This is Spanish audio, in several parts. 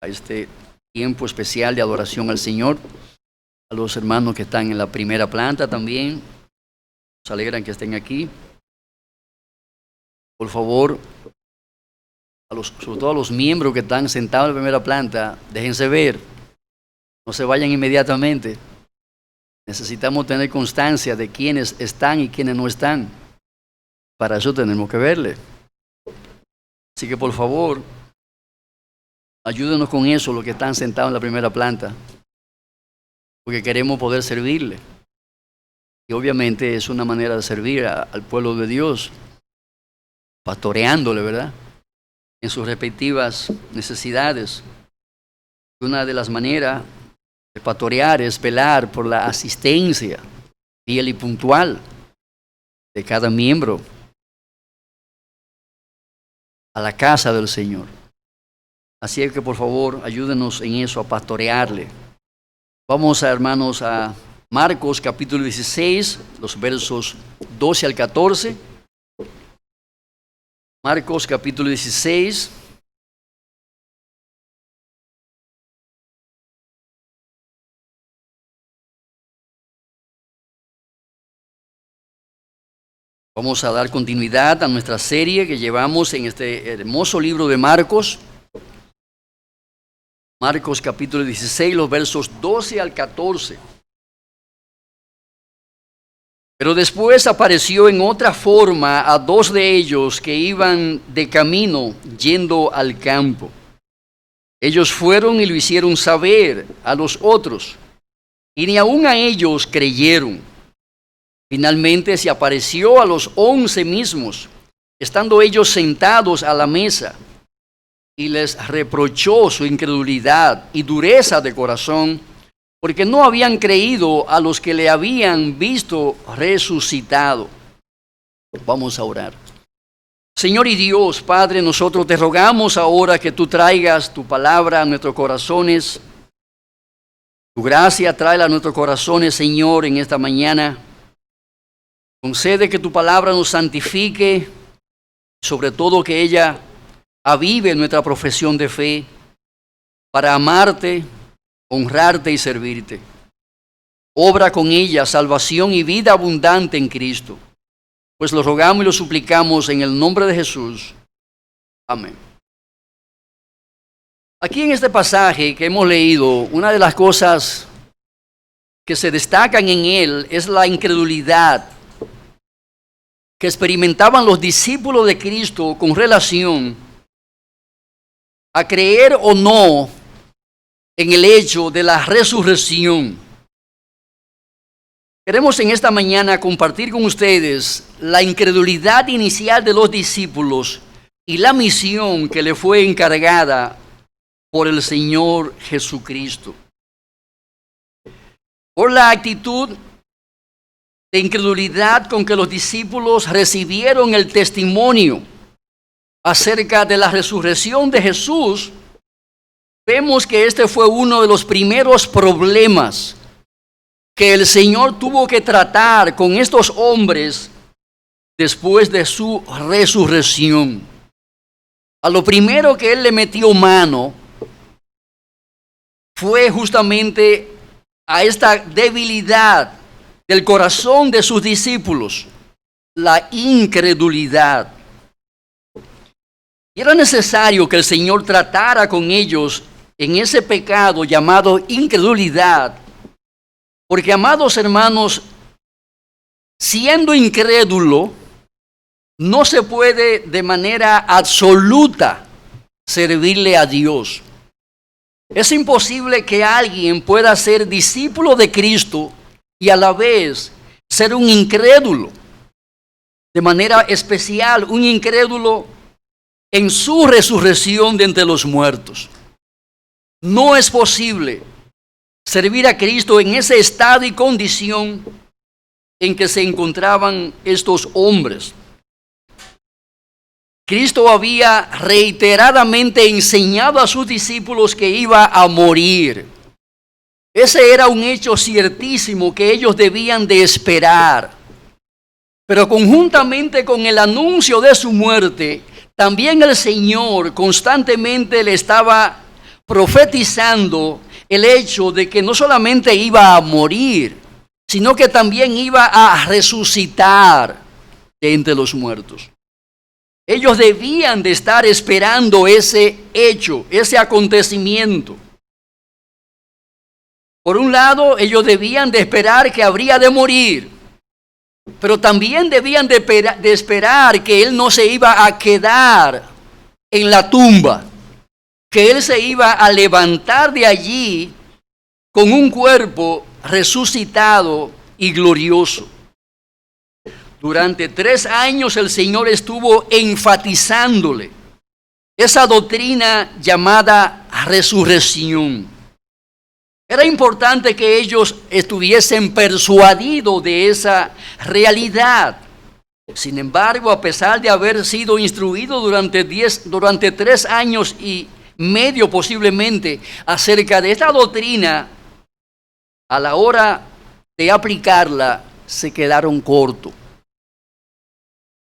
a este tiempo especial de adoración al Señor. A los hermanos que están en la primera planta también, nos alegran que estén aquí. Por favor, sobre todo a los miembros que están sentados en la primera planta, déjense ver, no se vayan inmediatamente. Necesitamos tener constancia de quiénes están y quiénes no están. Para eso tenemos que verle. Así que por favor, ayúdenos con eso, los que están sentados en la primera planta, porque queremos poder servirle. Y obviamente es una manera de servir al pueblo de Dios, pastoreándole, ¿verdad?, en sus respectivas necesidades. Una de las maneras de pastorear es velar por la asistencia fiel y puntual de cada miembro a la casa del Señor. Así es que por favor ayúdenos en eso, a pastorearle. Vamos, hermanos, a Marcos capítulo 16, los versos 12 al 14. Marcos capítulo 16. Vamos a dar continuidad a nuestra serie que llevamos en este hermoso libro de Marcos. Marcos capítulo 16, los versos 12 al 14. Pero después apareció en otra forma a dos de ellos que iban de camino yendo al campo. Ellos fueron y lo hicieron saber a los otros, y ni aun a ellos creyeron. Finalmente se apareció a los 11 mismos, estando ellos sentados a la mesa, y les reprochó su incredulidad y dureza de corazón, porque no habían creído a los que le habían visto resucitado. Vamos a orar. Señor y Dios, Padre, nosotros te rogamos ahora que tú traigas tu palabra a nuestros corazones. Tu gracia tráela a nuestros corazones, Señor, en esta mañana. Concede que tu palabra nos santifique, sobre todo que ella avive nuestra profesión de fe para amarte, honrarte y servirte. Obra con ella salvación y vida abundante en Cristo. Pues lo rogamos y lo suplicamos en el nombre de Jesús. Amén. Aquí en este pasaje que hemos leído, una de las cosas que se destacan en él es la incredulidad que experimentaban los discípulos de Cristo con relación a creer o no en el hecho de la resurrección. Queremos en esta mañana compartir con ustedes la incredulidad inicial de los discípulos y la misión que le fue encargada por el Señor Jesucristo. Por la actitud de incredulidad con que los discípulos recibieron el testimonio acerca de la resurrección de Jesús, vemos que este fue uno de los primeros problemas que el Señor tuvo que tratar con estos hombres después de su resurrección. A lo primero que Él le metió mano fue justamente a esta debilidad del corazón de sus discípulos, la incredulidad. Y era necesario que el Señor tratara con ellos en ese pecado llamado incredulidad, porque, amados hermanos, siendo incrédulo, no se puede de manera absoluta servirle a Dios. Es imposible que alguien pueda ser discípulo de Cristo y a la vez ser un incrédulo. De manera especial, un incrédulo en su resurrección de entre los muertos. No es posible servir a Cristo en ese estado y condición en que se encontraban estos hombres. Cristo había reiteradamente enseñado a sus discípulos que iba a morir. Ese era un hecho ciertísimo que ellos debían de esperar. Pero conjuntamente con el anuncio de su muerte, también el Señor constantemente le estaba profetizando el hecho de que no solamente iba a morir, sino que también iba a resucitar de entre los muertos. Ellos debían de estar esperando ese hecho, ese acontecimiento. Por un lado, ellos debían de esperar que habría de morir, pero también debían de esperar que Él no se iba a quedar en la tumba, que Él se iba a levantar de allí con un cuerpo resucitado y glorioso. Durante 3 años el Señor estuvo enfatizándole esa doctrina llamada resurrección. Era importante que ellos estuviesen persuadidos de esa realidad. Sin embargo, a pesar de haber sido instruidos durante 3 años y medio posiblemente acerca de esta doctrina, a la hora de aplicarla se quedaron cortos.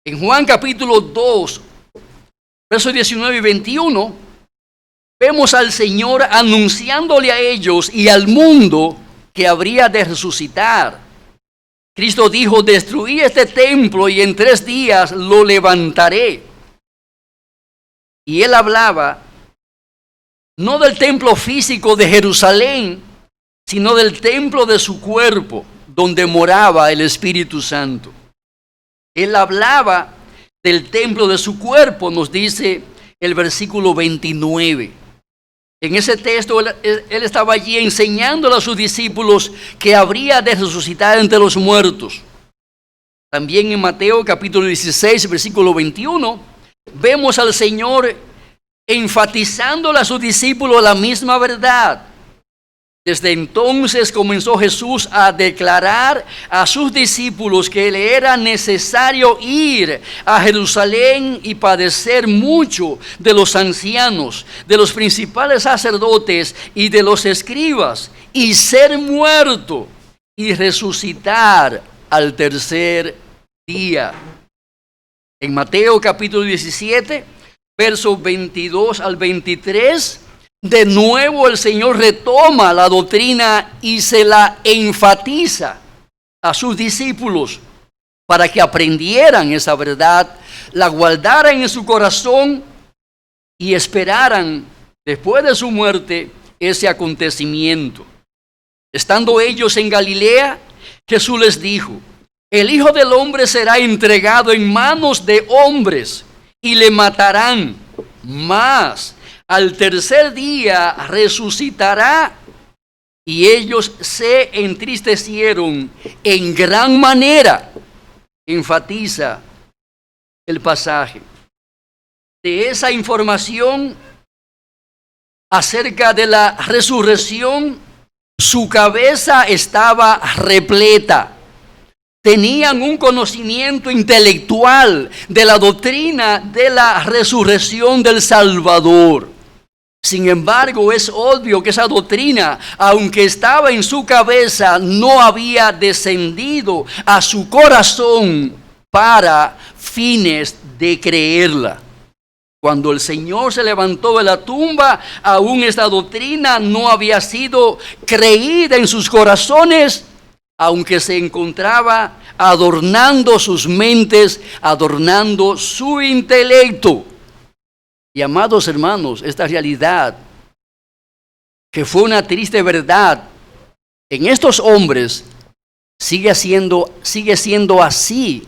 En Juan capítulo 2, versos 19 y 21, vemos al Señor anunciándole a ellos y al mundo que habría de resucitar. Cristo dijo: destruí este templo y en 3 días lo levantaré. Y Él hablaba no del templo físico de Jerusalén, sino del templo de su cuerpo, donde moraba el Espíritu Santo. Él hablaba del templo de su cuerpo, nos dice el versículo 29. En ese texto él estaba allí enseñándole a sus discípulos que habría de resucitar entre los muertos. También en Mateo capítulo 16, versículo 21, vemos al Señor enfatizándole a sus discípulos la misma verdad. Desde entonces comenzó Jesús a declarar a sus discípulos que le era necesario ir a Jerusalén y padecer mucho de los ancianos, de los principales sacerdotes y de los escribas, y ser muerto y resucitar al 3er día. En Mateo capítulo 17, versos 22 al 23, de nuevo el Señor retoma la doctrina y se la enfatiza a sus discípulos para que aprendieran esa verdad, la guardaran en su corazón y esperaran después de su muerte ese acontecimiento. Estando ellos en Galilea, Jesús les dijo: el Hijo del Hombre será entregado en manos de hombres y le matarán, mas al 3er día resucitará. Y ellos se entristecieron en gran manera. Enfatiza el pasaje. De esa información acerca de la resurrección, su cabeza estaba repleta. Tenían un conocimiento intelectual de la doctrina de la resurrección del Salvador. Sin embargo, es obvio que esa doctrina, aunque estaba en su cabeza, no había descendido a su corazón para fines de creerla. Cuando el Señor se levantó de la tumba, aún esta doctrina no había sido creída en sus corazones, aunque se encontraba adornando sus mentes, adornando su intelecto. Y amados hermanos, esta realidad, que fue una triste verdad en estos hombres, sigue siendo así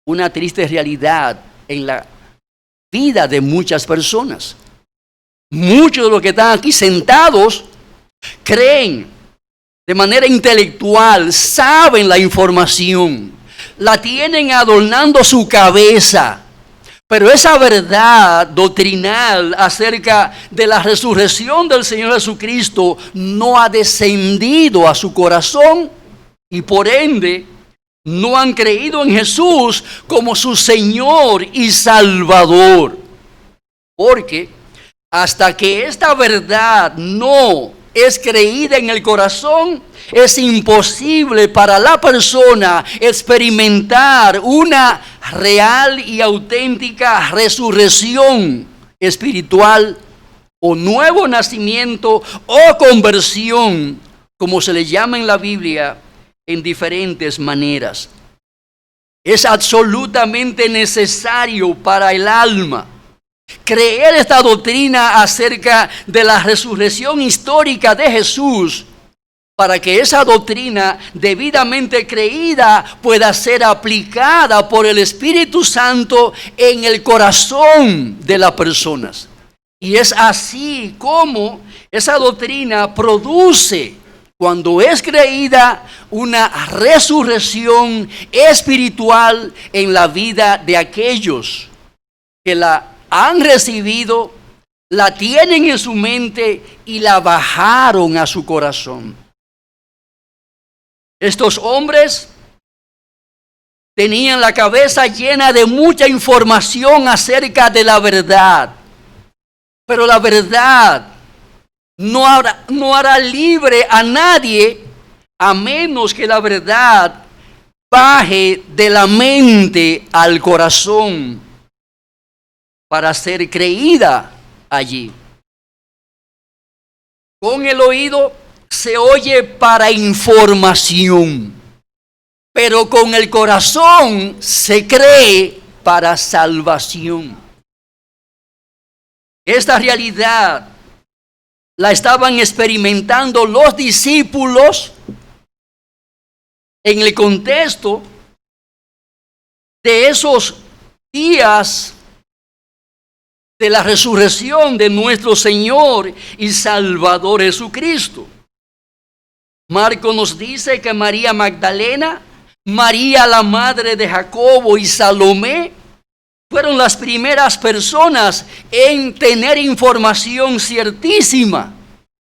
una triste realidad en la vida de muchas personas. Muchos de los que están aquí sentados creen de manera intelectual, saben la información, la tienen adornando su cabeza. Pero esa verdad doctrinal acerca de la resurrección del Señor Jesucristo no ha descendido a su corazón y por ende no han creído en Jesús como su Señor y Salvador. Porque hasta que esta verdad no es creída en el corazón, es imposible para la persona experimentar una real y auténtica resurrección espiritual o nuevo nacimiento o conversión, como se le llama en la Biblia, en diferentes maneras. Es absolutamente necesario para el alma creer esta doctrina acerca de la resurrección histórica de Jesús, para que esa doctrina debidamente creída pueda ser aplicada por el Espíritu Santo en el corazón de las personas. Y es así como esa doctrina produce, cuando es creída, una resurrección espiritual en la vida de aquellos que la han recibido, la tienen en su mente y la bajaron a su corazón. Estos hombres tenían la cabeza llena de mucha información acerca de la verdad, pero la verdad no hará libre a nadie a menos que la verdad baje de la mente al corazón para ser creída allí. Con el oído se oye para información, pero con el corazón se cree para salvación. Esta realidad la estaban experimentando los discípulos en el contexto de esos días de la resurrección de nuestro Señor y Salvador Jesucristo. Marco nos dice que María Magdalena, María la madre de Jacobo y Salomé fueron las primeras personas en tener información ciertísima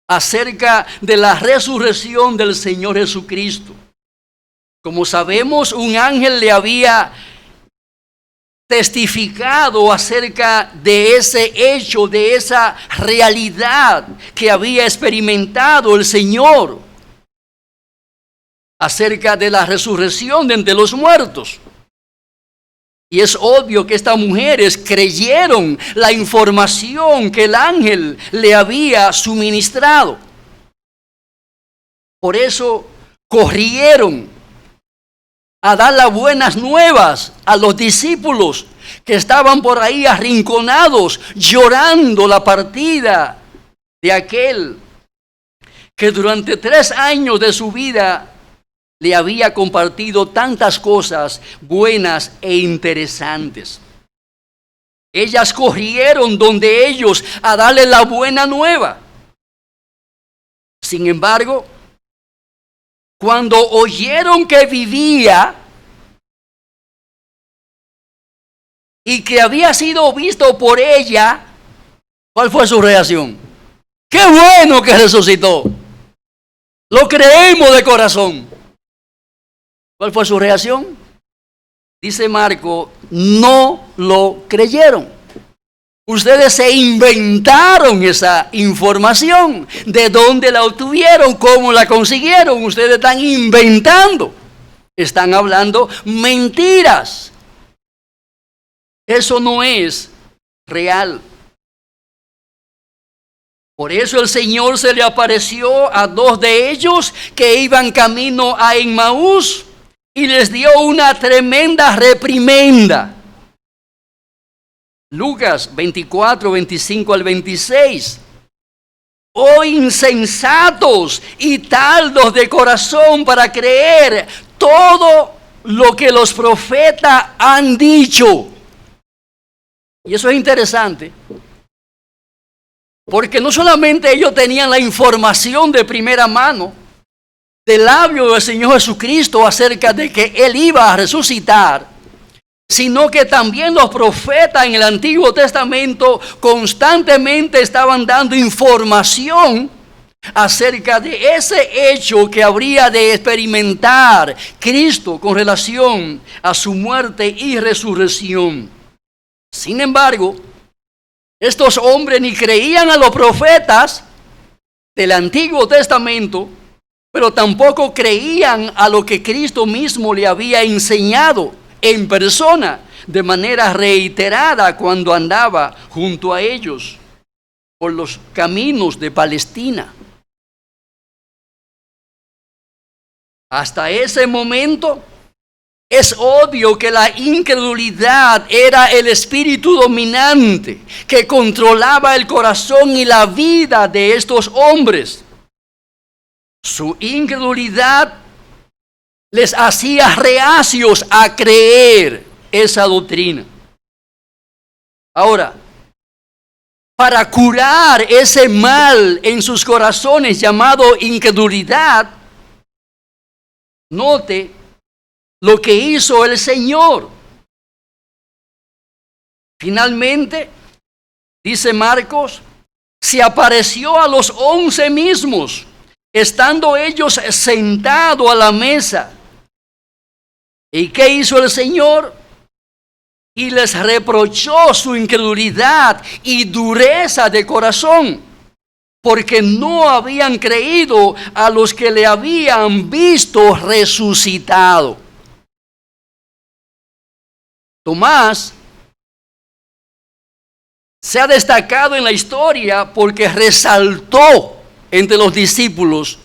acerca de la resurrección del Señor Jesucristo. Como sabemos, un ángel le había testificado acerca de ese hecho, de esa realidad que había experimentado el Señor acerca de la resurrección de entre los muertos. Y es obvio que estas mujeres creyeron la información que el ángel le había suministrado. Por eso corrieron a dar las buenas nuevas a los discípulos que estaban por ahí arrinconados, llorando la partida de aquel que durante 3 años de su vida le había compartido tantas cosas buenas e interesantes. Ellas corrieron donde ellos a darle la buena nueva. Sin embargo, cuando oyeron que vivía y que había sido visto por ella, ¿cuál fue su reacción? ¡Qué bueno que resucitó! Lo creemos de corazón. ¿Cuál fue su reacción? Dice Marco, no lo creyeron. Ustedes se inventaron esa información. ¿De dónde la obtuvieron? ¿Cómo la consiguieron? Ustedes están inventando. Están hablando mentiras. Eso no es real. Por eso el Señor se le apareció a 2 de ellos que iban camino a Emmaús y les dio una tremenda reprimenda. Lucas 24, 25 al 26. Oh insensatos y tardos de corazón para creer todo lo que los profetas han dicho. Y eso es interesante, porque no solamente ellos tenían la información de primera mano del labio del Señor Jesucristo acerca de que Él iba a resucitar, sino que también los profetas en el Antiguo Testamento constantemente estaban dando información acerca de ese hecho que habría de experimentar Cristo con relación a su muerte y resurrección. Sin embargo, estos hombres ni creían a los profetas del Antiguo Testamento, pero tampoco creían a lo que Cristo mismo le había enseñado en persona, de manera reiterada cuando andaba junto a ellos. por los caminos de Palestina. Hasta ese momento es obvio que la incredulidad era el espíritu dominante que controlaba el corazón y la vida de estos hombres. Su incredulidad les hacía reacios a creer esa doctrina. Ahora, para curar ese mal en sus corazones llamado incredulidad, note lo que hizo el Señor. Finalmente, dice Marcos, se apareció a los 11 mismos, estando ellos sentados a la mesa. ¿Y qué hizo el Señor? Y les reprochó su incredulidad y dureza de corazón, porque no habían creído a los que le habían visto resucitado. Tomás se ha destacado en la historia porque resaltó entre los discípulos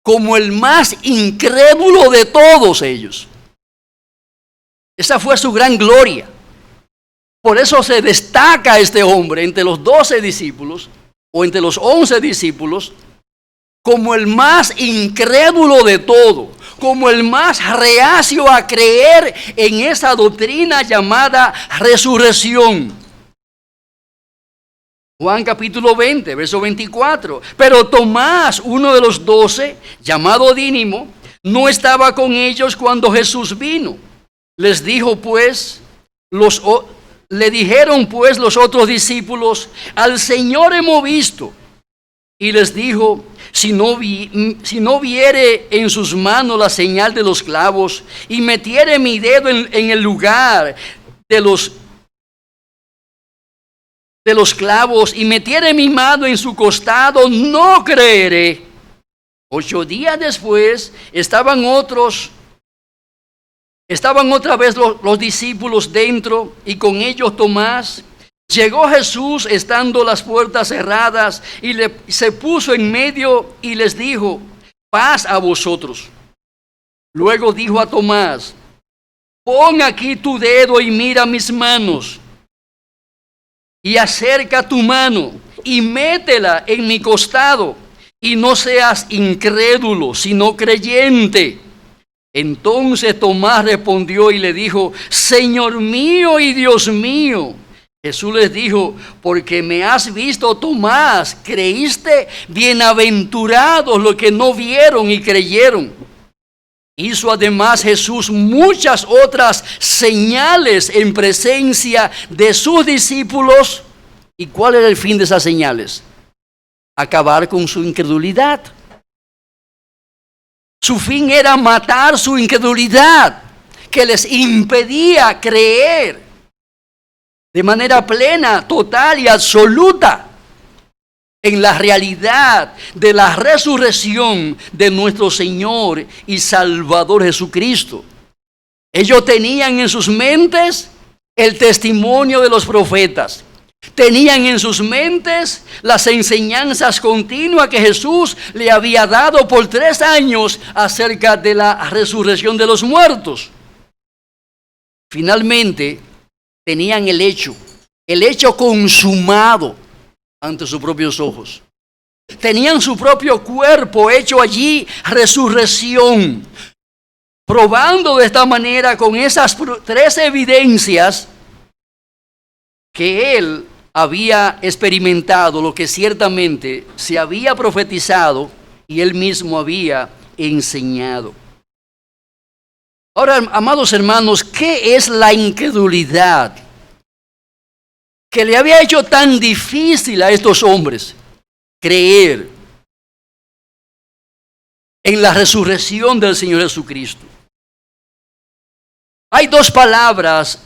como el más incrédulo de todos ellos. Esa fue su gran gloria. Por eso se destaca este hombre entre los 12 discípulos o entre los 11 discípulos como el más incrédulo de todo, como el más reacio a creer en esa doctrina llamada resurrección. Juan capítulo 20, verso 24. Pero Tomás, uno de los 12, llamado Dídimo, no estaba con ellos cuando Jesús vino. Le dijeron pues los otros discípulos: al Señor hemos visto. Y les dijo: si no viere en sus manos la señal de los clavos, y metiere mi dedo en el lugar de los clavos, y metiere mi mano en su costado, no creeré. 8 días después estaban otra vez los discípulos dentro, y con ellos Tomás. Llegó Jesús estando las puertas cerradas, y se puso en medio y les dijo: paz a vosotros. Luego dijo a Tomás: pon aquí tu dedo y mira mis manos, y acerca tu mano y métela en mi costado, y no seas incrédulo, sino creyente. Entonces Tomás respondió y le dijo: Señor mío y Dios mío. Jesús les dijo: porque me has visto, Tomás, creíste. Bienaventurados los que no vieron y creyeron. Hizo además Jesús muchas otras señales en presencia de sus discípulos. ¿Y cuál era el fin de esas señales? Acabar con su incredulidad. Su fin era matar su incredulidad, que les impedía creer de manera plena, total y absoluta en la realidad de la resurrección de nuestro Señor y Salvador Jesucristo. Ellos tenían en sus mentes el testimonio de los profetas. Tenían en sus mentes las enseñanzas continuas que Jesús le había dado por 3 años acerca de la resurrección de los muertos. Finalmente, tenían el hecho consumado ante sus propios ojos. Tenían su propio cuerpo hecho allí resurrección, probando de esta manera con esas 3 evidencias que él había experimentado lo que ciertamente se había profetizado y él mismo había enseñado. Ahora, amados hermanos, ¿qué es la incredulidad que le había hecho tan difícil a estos hombres creer en la resurrección del Señor Jesucristo? Hay 2 palabras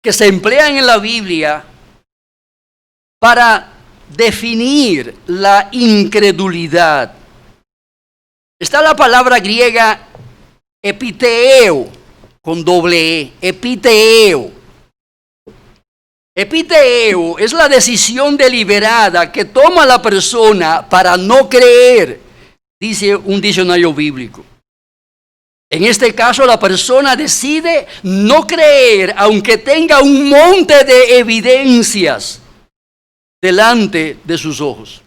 que se emplean en la Biblia para definir la incredulidad. Está la palabra griega epiteo, con doble E, epiteo. Epiteo es la decisión deliberada que toma la persona para no creer, dice un diccionario bíblico. En este caso, la persona decide no creer, aunque tenga un monte de evidencias delante de sus ojos.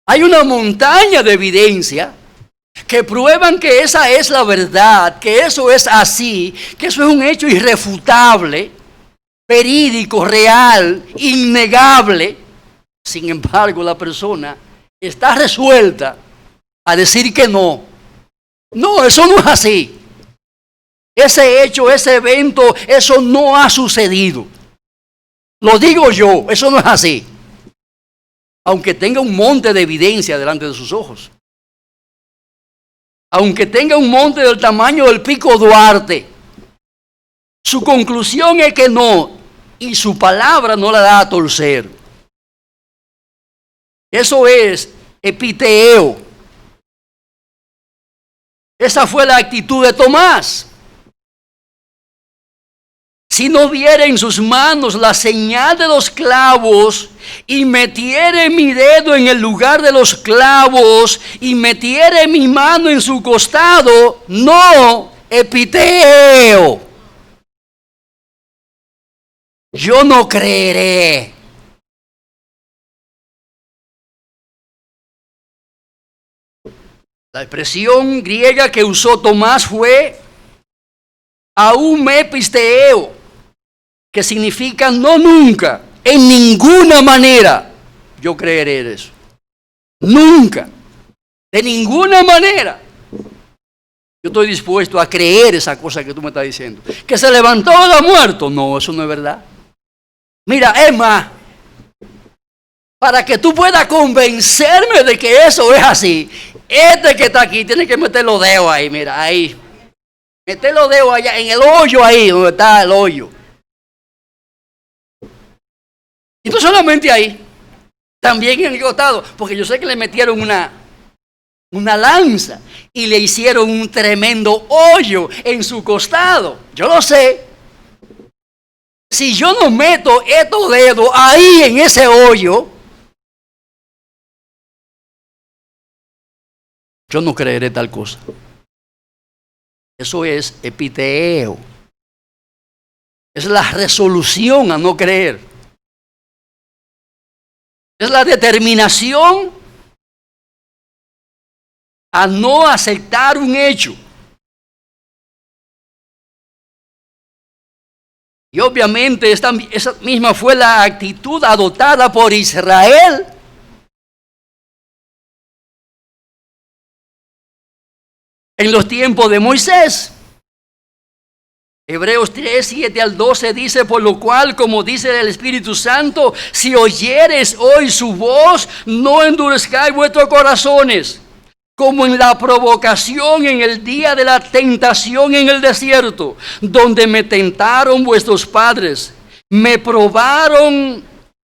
Hay una montaña de evidencia que prueban que esa es la verdad, que eso es así, que eso es un hecho irrefutable, verídico, real, innegable. Sin embargo, la persona está resuelta a decir que no. No, eso no es así. Ese hecho, ese evento, eso no ha sucedido. Lo digo yo, eso no es así. Aunque tenga un monte de evidencia delante de sus ojos. Aunque tenga un monte del tamaño del Pico Duarte. Su conclusión es que no. Y su palabra no la da a torcer. Eso es epiteo. Esa fue la actitud de Tomás. Si no viera en sus manos la señal de los clavos, y metiere mi dedo en el lugar de los clavos, y metiere mi mano en su costado, no, epiteo. Yo no creeré. La expresión griega que usó Tomás fue aumepisteo, que significa no nunca, en ninguna manera yo creeré en eso. Nunca, de ninguna manera. Yo estoy dispuesto a creer esa cosa que tú me estás diciendo. Que se levantó de los muertos. No, eso no es verdad. Mira, es más, para que tú puedas convencerme de que eso es así, este que está aquí tiene que meter los dedos ahí, mira, ahí. Meter los dedos allá, en el hoyo ahí, donde está el hoyo. Y no solamente ahí, también en el costado, porque yo sé que le metieron una lanza y le hicieron un tremendo hoyo en su costado. Yo lo sé. Si yo no meto estos dedos ahí en ese hoyo, yo no creeré tal cosa. Eso es epiteo. Es la resolución a no creer. Es la determinación a no aceptar un hecho. Y obviamente esa misma fue la actitud adoptada por Israel en los tiempos de Moisés. Hebreos 3, 7 al 12 dice: por lo cual, como dice el Espíritu Santo, si oyeres hoy su voz, no endurezcáis vuestros corazones, como en la provocación en el día de la tentación en el desierto, donde me tentaron vuestros padres, me probaron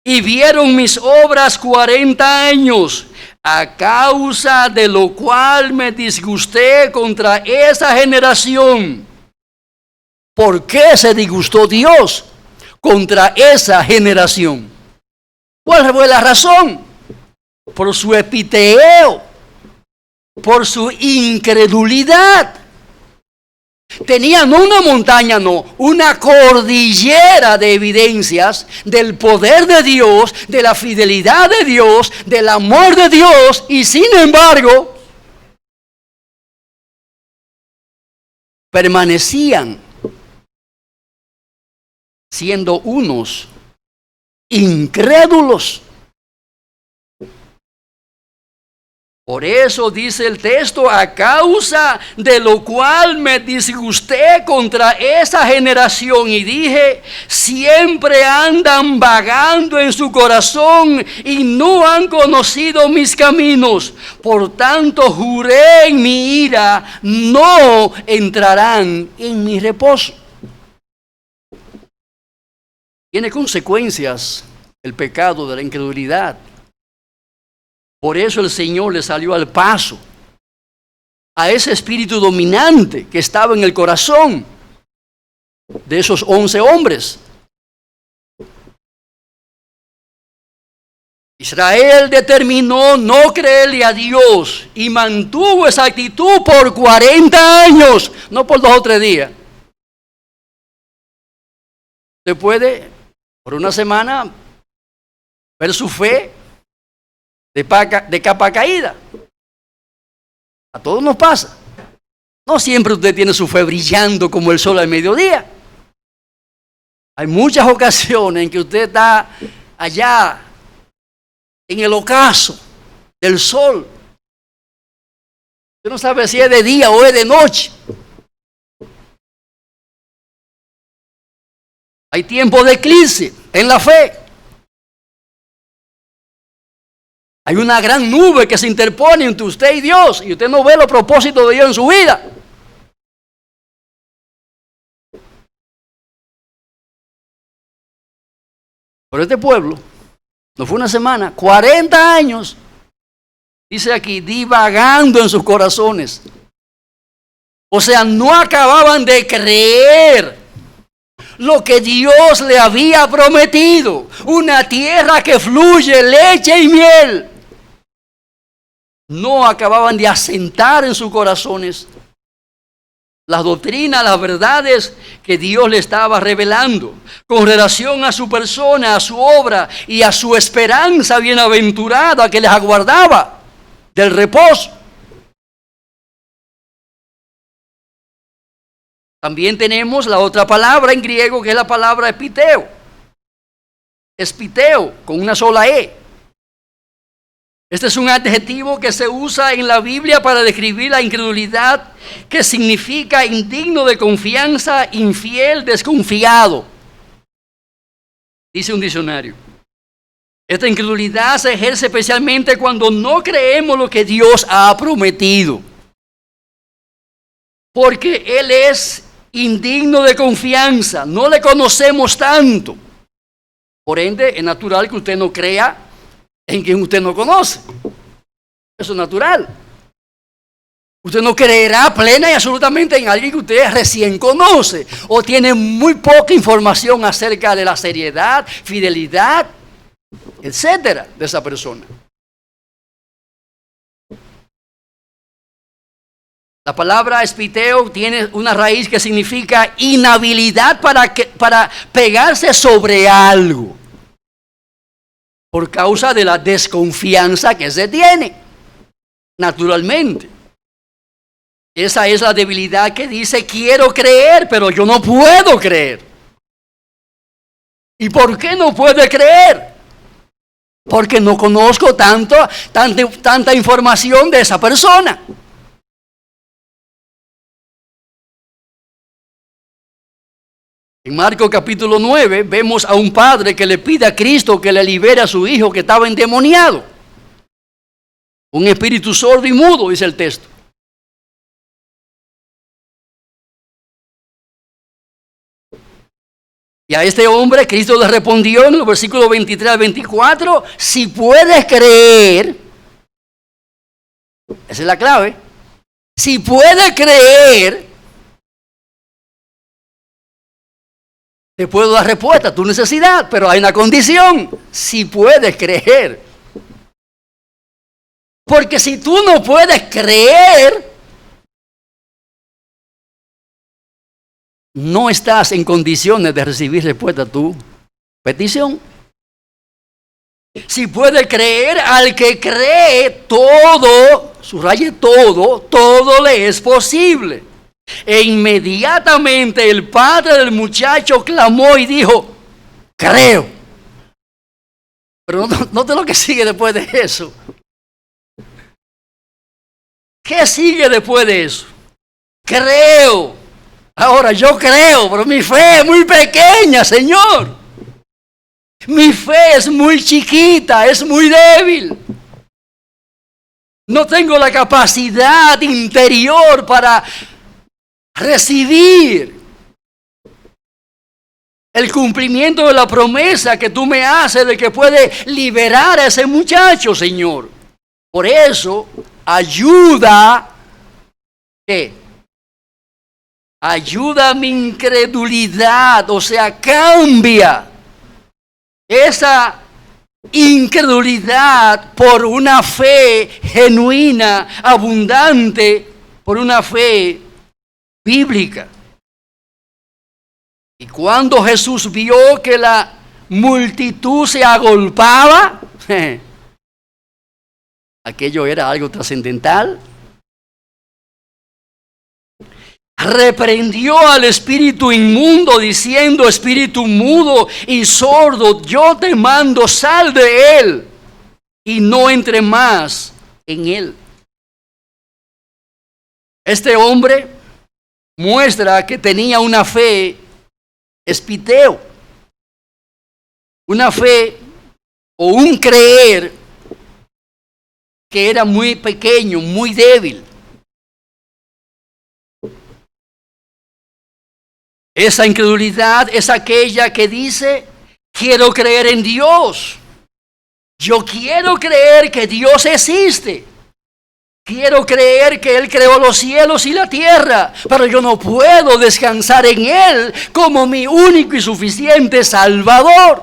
y vieron mis obras 40 años, a causa de lo cual me disgusté contra esa generación. ¿Por qué se disgustó Dios contra esa generación? ¿Cuál fue la razón? Por su epiteo, por su incredulidad. Tenían no una montaña, no, una cordillera de evidencias del poder de Dios, de la fidelidad de Dios, del amor de Dios, y sin embargo, permanecían siendo unos incrédulos. Por eso dice el texto: a causa de lo cual me disgusté contra esa generación y dije, siempre andan vagando en su corazón y no han conocido mis caminos. Por tanto juré en mi ira, no entrarán en mi reposo. Tiene consecuencias el pecado de la incredulidad. Por eso el Señor le salió al paso a ese espíritu dominante que estaba en el corazón de esos 11 hombres. Israel determinó no creerle a Dios y mantuvo esa actitud por 40 años, no por 2 o 3 días. Usted puede, por una semana, ver su fe de capa caída. A todos nos pasa. No siempre usted tiene su fe brillando como el sol al mediodía. Hay muchas ocasiones en que usted está allá en el ocaso del sol. Usted no sabe si es de día o es de noche. Hay tiempo de eclipse en la fe. Hay una gran nube que se interpone entre usted y Dios y usted no ve los propósitos de Dios en su vida. Pero este pueblo, no fue una semana, 40 años, dice aquí, divagando en sus corazones. O sea, no acababan de creer lo que Dios le había prometido, una tierra que fluye leche y miel. No acababan de asentar en sus corazones las doctrinas, las verdades que Dios le estaba revelando con relación a su persona, a su obra y a su esperanza bienaventurada que les aguardaba del reposo. También tenemos la otra palabra en griego que es la palabra epiteo. Espiteo, con una sola E. Este es un adjetivo que se usa en la Biblia para describir la incredulidad, que significa indigno de confianza, infiel, desconfiado. Dice un diccionario. Esta incredulidad se ejerce especialmente cuando no creemos lo que Dios ha prometido. Porque Él es indigno de confianza, no le conocemos tanto. Por ende, es natural que usted no crea en quien usted no conoce. Eso es natural. Usted no creerá plena y absolutamente en alguien que usted recién conoce o tiene muy poca información acerca de la seriedad, fidelidad, etcétera, de esa persona. La palabra espiteo tiene una raíz que significa inhabilidad para pegarse sobre algo, por causa de la desconfianza que se tiene, naturalmente. Esa es la debilidad que dice, quiero creer, pero yo no puedo creer. ¿Y por qué no puede creer? Porque no conozco tanta información de esa persona. En Marcos capítulo 9 vemos a un padre que le pide a Cristo que le libere a su hijo que estaba endemoniado. Un espíritu sordo y mudo, dice el texto. Y a este hombre Cristo le respondió en los versículos 23 al 24, si puedes creer, esa es la clave, si puedes creer, te puedo dar respuesta a tu necesidad, pero hay una condición, si puedes creer. Porque si tú no puedes creer, no estás en condiciones de recibir respuesta a tu petición. Si puedes creer, al que cree, todo, subraye todo le es posible. E inmediatamente el padre del muchacho clamó y dijo, creo. Pero note lo que sigue después de eso. ¿Qué sigue después de eso? Creo. Ahora yo creo, pero mi fe es muy pequeña, Señor. Mi fe es muy chiquita, es muy débil. No tengo la capacidad interior para recibir el cumplimiento de la promesa que tú me haces de que puede liberar a ese muchacho, Señor. Por eso, ayuda, ¿qué? Ayuda mi incredulidad, o sea, cambia esa incredulidad por una fe genuina, abundante, por una fe bíblica. Y cuando Jesús vio que la multitud se agolpaba, aquello era algo trascendental. Reprendió al espíritu inmundo diciendo: espíritu mudo y sordo, yo te mando, sal de él y no entre más en él. Este hombre muestra que tenía una fe espiteo, una fe o un creer que era muy pequeño, muy débil. Esa incredulidad es aquella que dice: quiero creer en Dios. Yo quiero creer que Dios existe. Quiero creer que Él creó los cielos y la tierra, pero yo no puedo descansar en Él como mi único y suficiente Salvador.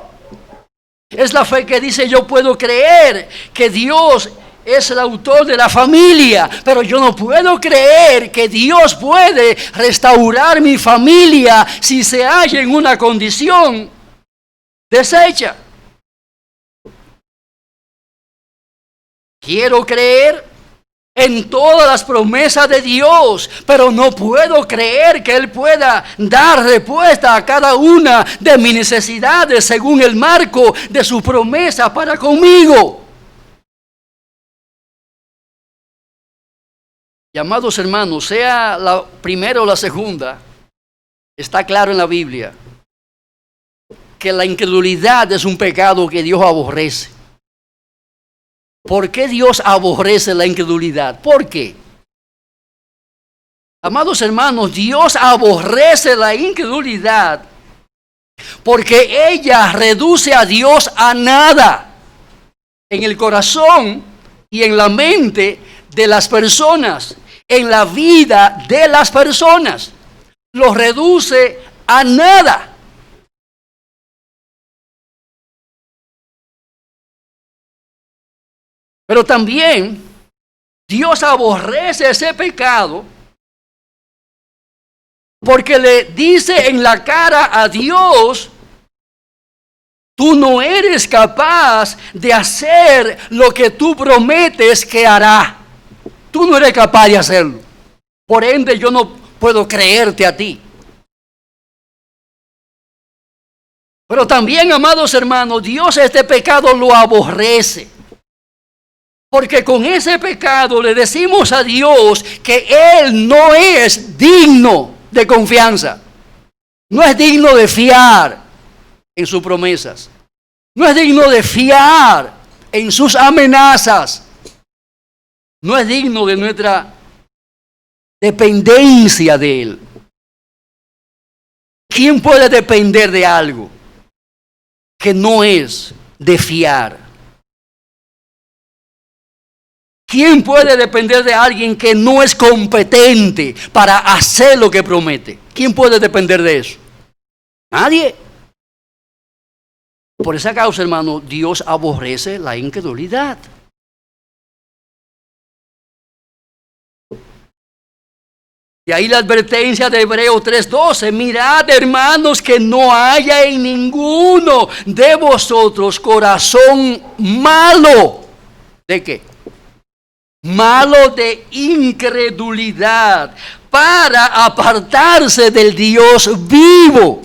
Es la fe que dice: yo puedo creer que Dios es el autor de la familia, pero yo no puedo creer que Dios puede restaurar mi familia si se halla en una condición deshecha. Quiero creer en todas las promesas de Dios, pero no puedo creer que Él pueda dar respuesta a cada una de mis necesidades según el marco de su promesa para conmigo. Y amados hermanos, sea la primera o la segunda, está claro en la Biblia que la incredulidad es un pecado que Dios aborrece. ¿Por qué Dios aborrece la incredulidad? ¿Por qué? Amados hermanos, Dios aborrece la incredulidad porque ella reduce a Dios a nada en el corazón y en la mente de las personas, en la vida de las personas. Lo reduce a nada. Pero también Dios aborrece ese pecado porque le dice en la cara a Dios: tú no eres capaz de hacer lo que tú prometes que hará. Tú no eres capaz de hacerlo. Por ende, yo no puedo creerte a ti. Pero también, amados hermanos, Dios este pecado lo aborrece. Porque con ese pecado le decimos a Dios que Él no es digno de confianza. No es digno de fiar en sus promesas. No es digno de fiar en sus amenazas. No es digno de nuestra dependencia de Él. ¿Quién puede depender de algo que no es de fiar? ¿Quién puede depender de alguien que no es competente para hacer lo que promete? ¿Quién puede depender de eso? Nadie. Por esa causa, hermano, Dios aborrece la incredulidad. De ahí la advertencia de Hebreos 3:12. Mirad, hermanos, que no haya en ninguno de vosotros corazón malo. ¿De qué? Malo de incredulidad, para apartarse del Dios vivo.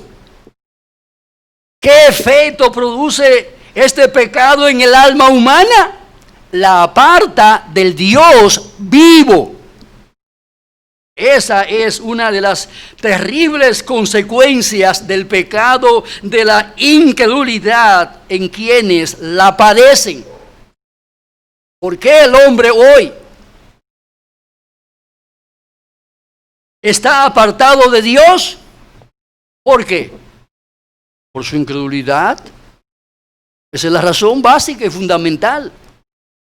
¿Qué efecto produce este pecado en el alma humana? La aparta del Dios vivo. Esa es una de las terribles consecuencias del pecado de la incredulidad en quienes la padecen. ¿Por qué el hombre hoy está apartado de Dios? ¿Por qué? Por su incredulidad. Esa es la razón básica y fundamental.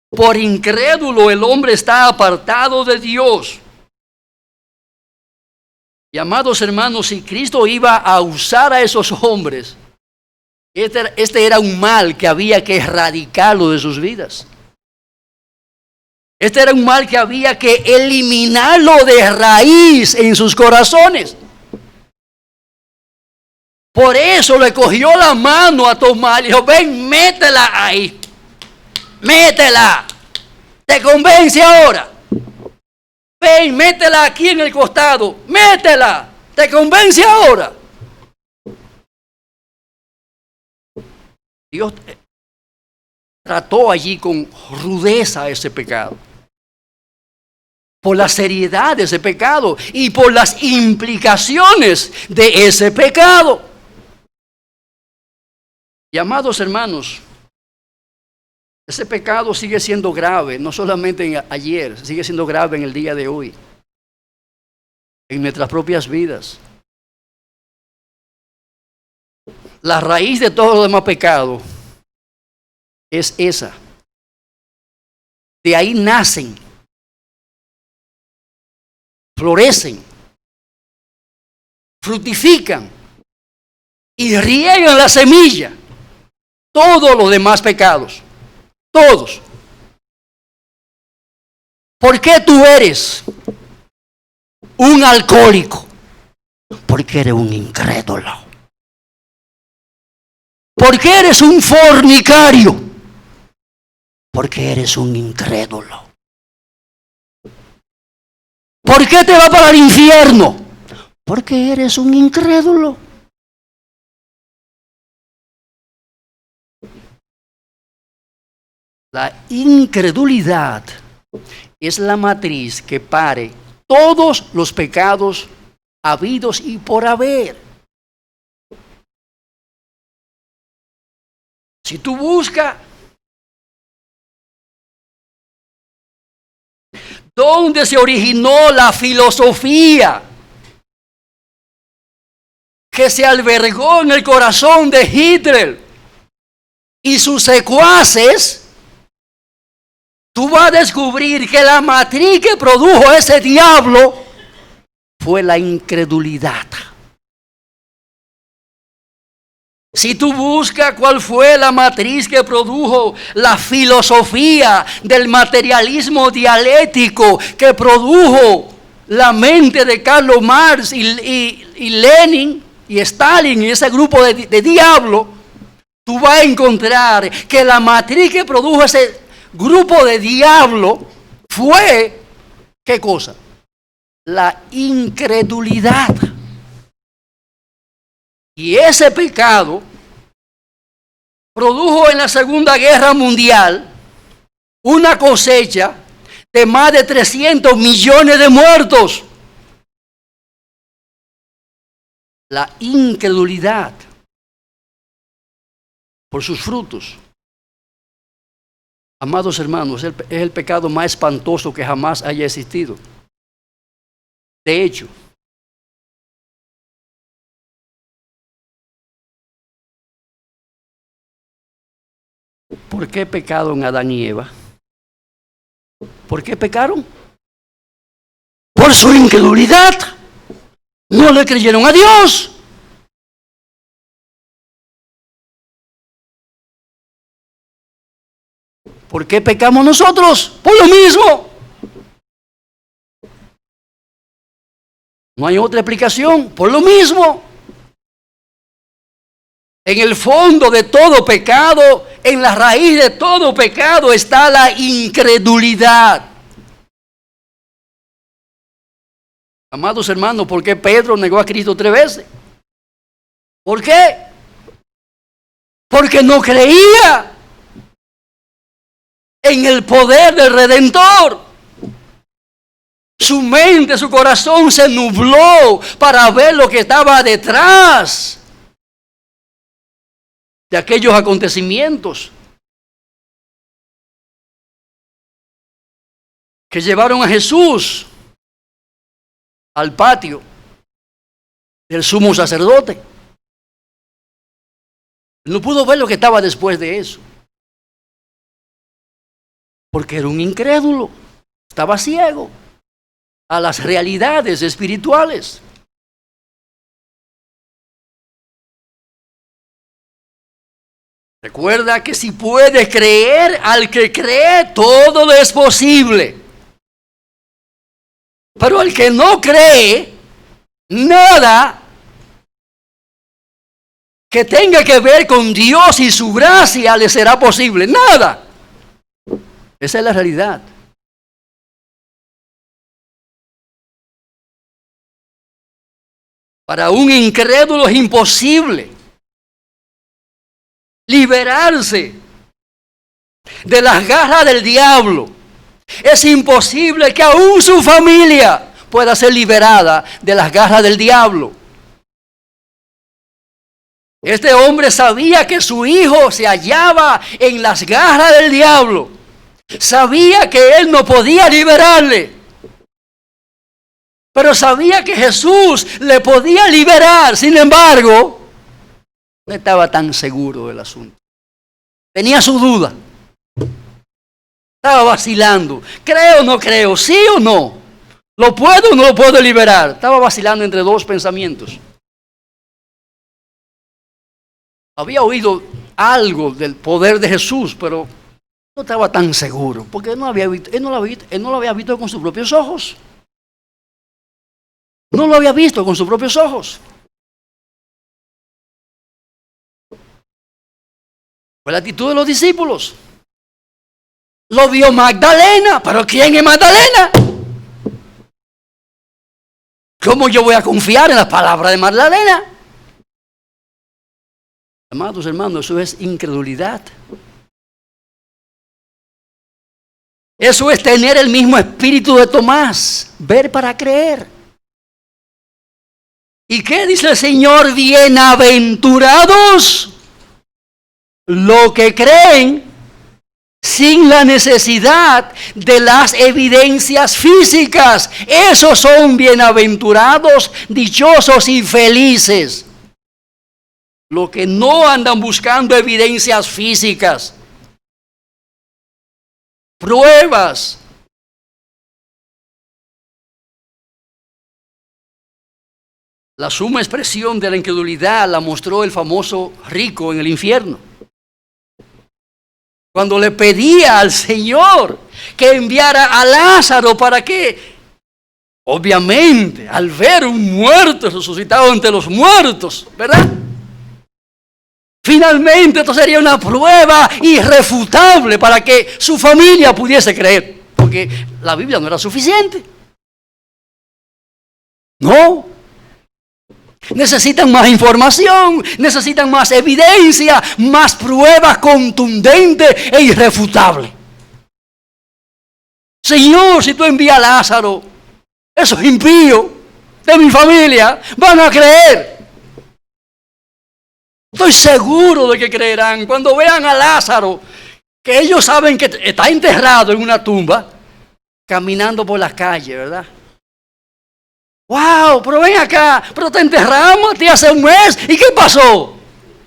Por incrédulo el hombre está apartado de Dios. Y amados hermanos, si Cristo iba a usar a esos hombres, Este era un mal que había que erradicarlo de sus vidas. Este era un mal que había que eliminarlo de raíz en sus corazones. Por eso le cogió la mano a Tomás y le dijo, ven, métela ahí. Métela. ¿Te convence ahora? Ven, métela aquí en el costado. Métela. ¿Te convence ahora? Dios trató allí con rudeza ese pecado. Por la seriedad de ese pecado y por las implicaciones de ese pecado. Y amados hermanos, ese pecado sigue siendo grave, no solamente ayer, sigue siendo grave en el día de hoy, en nuestras propias vidas. La raíz de todo lo demás pecado es esa. De ahí nacen, florecen, fructifican y riegan la semilla todos los demás pecados. Todos. ¿Por qué tú eres un alcohólico? Porque eres un incrédulo. ¿Por qué eres un fornicario? Porque eres un incrédulo. ¿Por qué te va para el infierno? Porque eres un incrédulo. La incredulidad es la matriz que pare todos los pecados habidos y por haber. Si tú buscas dónde se originó la filosofía que se albergó en el corazón de Hitler y sus secuaces, tú vas a descubrir que la matriz que produjo ese diablo fue la incredulidad. Si tú buscas cuál fue la matriz que produjo la filosofía del materialismo dialéctico, que produjo la mente de Karl Marx y Lenin y Stalin y ese grupo de diablo, tú vas a encontrar que la matriz que produjo ese grupo de diablo fue, ¿qué cosa? La incredulidad. Y ese pecado produjo en la Segunda Guerra Mundial una cosecha de más de 300 millones de muertos. La incredulidad por sus frutos. Amados hermanos, es el pecado más espantoso que jamás haya existido. De hecho, ¿por qué pecaron Adán y Eva? ¿Por qué pecaron? Por su incredulidad. No le creyeron a Dios. ¿Por qué pecamos nosotros? Por lo mismo. No hay otra explicación. Por lo mismo. En el fondo de todo pecado, en la raíz de todo pecado está la incredulidad. Amados hermanos, ¿por qué Pedro negó a Cristo 3 veces? ¿Por qué? Porque no creía en el poder del Redentor. Su mente, su corazón se nubló para ver lo que estaba detrás de aquellos acontecimientos que llevaron a Jesús al patio del sumo sacerdote. No pudo ver lo que estaba después de eso, porque era un incrédulo, estaba ciego a las realidades espirituales. Recuerda que si puede creer, al que cree, todo le es posible. Pero al que no cree, nada que tenga que ver con Dios y su gracia le será posible. Nada. Esa es la realidad. Para un incrédulo es imposible liberarse de las garras del diablo. Es imposible que aún su familia pueda ser liberada de las garras del diablo. Este hombre sabía que su hijo se hallaba en las garras del diablo. Sabía que él no podía liberarle. Pero sabía que Jesús le podía liberar. Sin embargo, no estaba tan seguro del asunto. Tenía su duda. Estaba vacilando. ¿Creo o no creo? ¿Sí o no? ¿Lo puedo o no lo puedo liberar? Estaba vacilando entre dos pensamientos. Había oído algo del poder de Jesús, pero no estaba tan seguro, porque él no lo había visto con sus propios ojos. No lo había visto con sus propios ojos. Fue la actitud de los discípulos. Lo vio Magdalena, pero ¿quién es Magdalena? ¿Cómo yo voy a confiar en las palabras de Magdalena? Amados hermanos, eso es incredulidad. Eso es tener el mismo espíritu de Tomás, ver para creer. ¿Y qué dice el Señor? Bienaventurados los que creen sin la necesidad de las evidencias físicas. Esos son bienaventurados, dichosos y felices. Los que no andan buscando evidencias físicas, pruebas. La suma expresión de la incredulidad la mostró el famoso rico en el infierno. Cuando le pedía al Señor que enviara a Lázaro para que, obviamente, al ver un muerto resucitado entre los muertos, ¿verdad? Finalmente esto sería una prueba irrefutable para que su familia pudiese creer, porque la Biblia no era suficiente. No. Necesitan más información, necesitan más evidencia, más pruebas contundentes e irrefutables. Señor, si tú envías a Lázaro, esos impíos de mi familia van a creer. Estoy seguro de que creerán cuando vean a Lázaro, que ellos saben que está enterrado en una tumba, caminando por las calles, ¿verdad? ¡Wow! Pero ven acá, pero te enterramos a ti hace un mes. ¿Y qué pasó?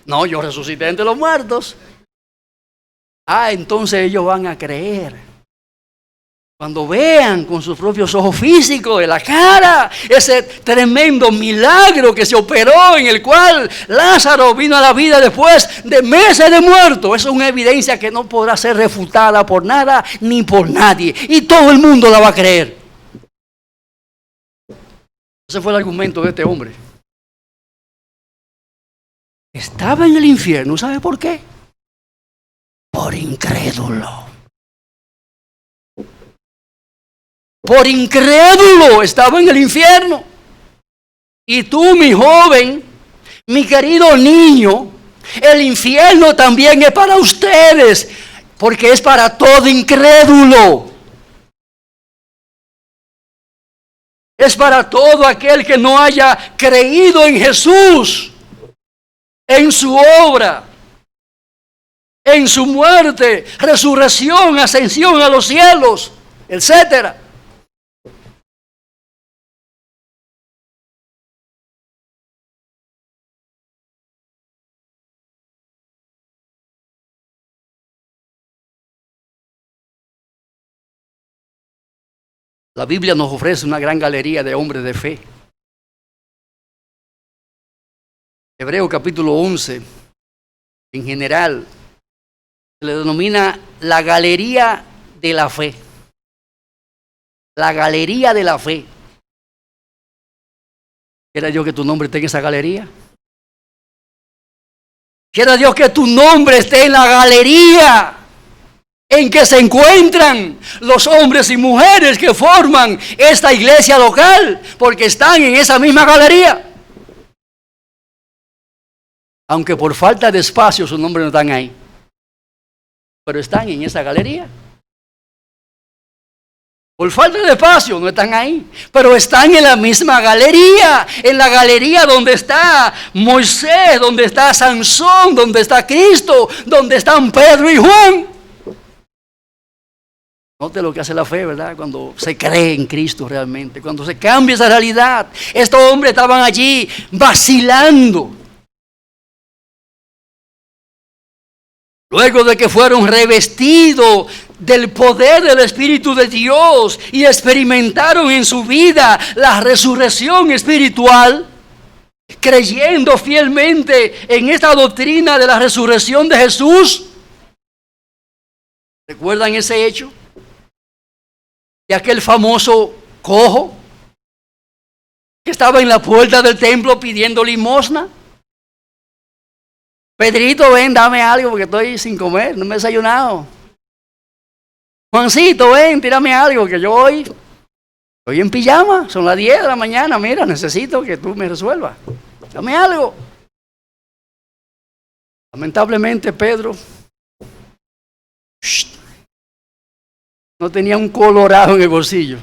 No, yo resucité entre los muertos. Entonces ellos van a creer. Cuando vean con sus propios ojos físicos de la cara ese tremendo milagro que se operó, en el cual Lázaro vino a la vida después de meses de muerto. Eso es una evidencia que no podrá ser refutada por nada ni por nadie. Y todo el mundo la va a creer. Ese fue el argumento de este hombre. Estaba en el infierno, ¿sabe por qué? Por incrédulo. Por incrédulo estaba en el infierno. Y tú, mi joven, mi querido niño, el infierno también es para ustedes, porque es para todo incrédulo. Es para todo aquel que no haya creído en Jesús, en su obra, en su muerte, resurrección, ascensión a los cielos, etc. La Biblia nos ofrece una gran galería de hombres de fe. Hebreos capítulo 11, en general, Se le denomina la galería de la fe. La galería de la fe. Quiera Dios que tu nombre esté en esa galería. Quiera Dios que tu nombre esté en la galería en que se encuentran los hombres y mujeres que forman esta iglesia local, porque están en esa misma galería. Aunque por falta de espacio sus nombres no están ahí, pero están en esa galería. Por falta de espacio no están ahí, pero están en la misma galería, en la galería donde está Moisés, donde está Sansón, donde está Cristo, donde están Pedro y Juan. Note lo que hace la fe, ¿verdad? Cuando se cree en Cristo realmente, cuando se cambia esa realidad. Estos hombres estaban allí vacilando. Luego de que fueron revestidos del poder del Espíritu de Dios y experimentaron en su vida la resurrección espiritual, creyendo fielmente en esta doctrina de la resurrección de Jesús. ¿Recuerdan ese hecho? De aquel famoso cojo que estaba en la puerta del templo pidiendo limosna. Pedrito, ven, dame algo porque estoy sin comer, no me he desayunado. Juancito, ven, tírame algo que yo hoy estoy en pijama, son las 10 de la mañana, mira, necesito que tú me resuelvas. Dame algo. Lamentablemente Pedro no tenía un colorado en el bolsillo.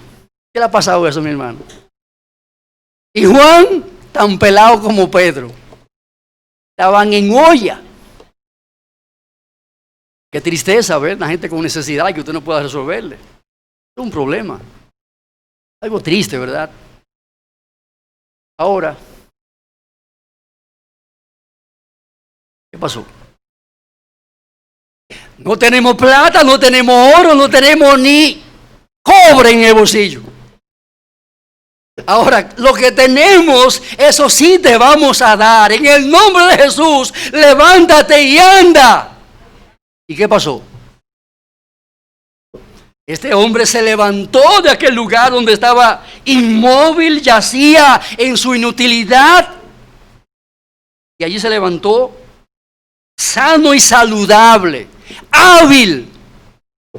¿Qué le ha pasado eso, mi hermano? Y Juan, tan pelado como Pedro, estaban en olla. Qué tristeza ver a gente con necesidad que usted no pueda resolverle. Es un problema. Algo triste, ¿verdad? Ahora, ¿qué pasó? No tenemos plata, no tenemos oro, no tenemos ni cobre en el bolsillo. Ahora, lo que tenemos, eso sí te vamos a dar. En el nombre de Jesús, levántate y anda. ¿Y qué pasó? Este hombre se levantó de aquel lugar donde estaba inmóvil, yacía en su inutilidad. Y allí se levantó sano y saludable, hábil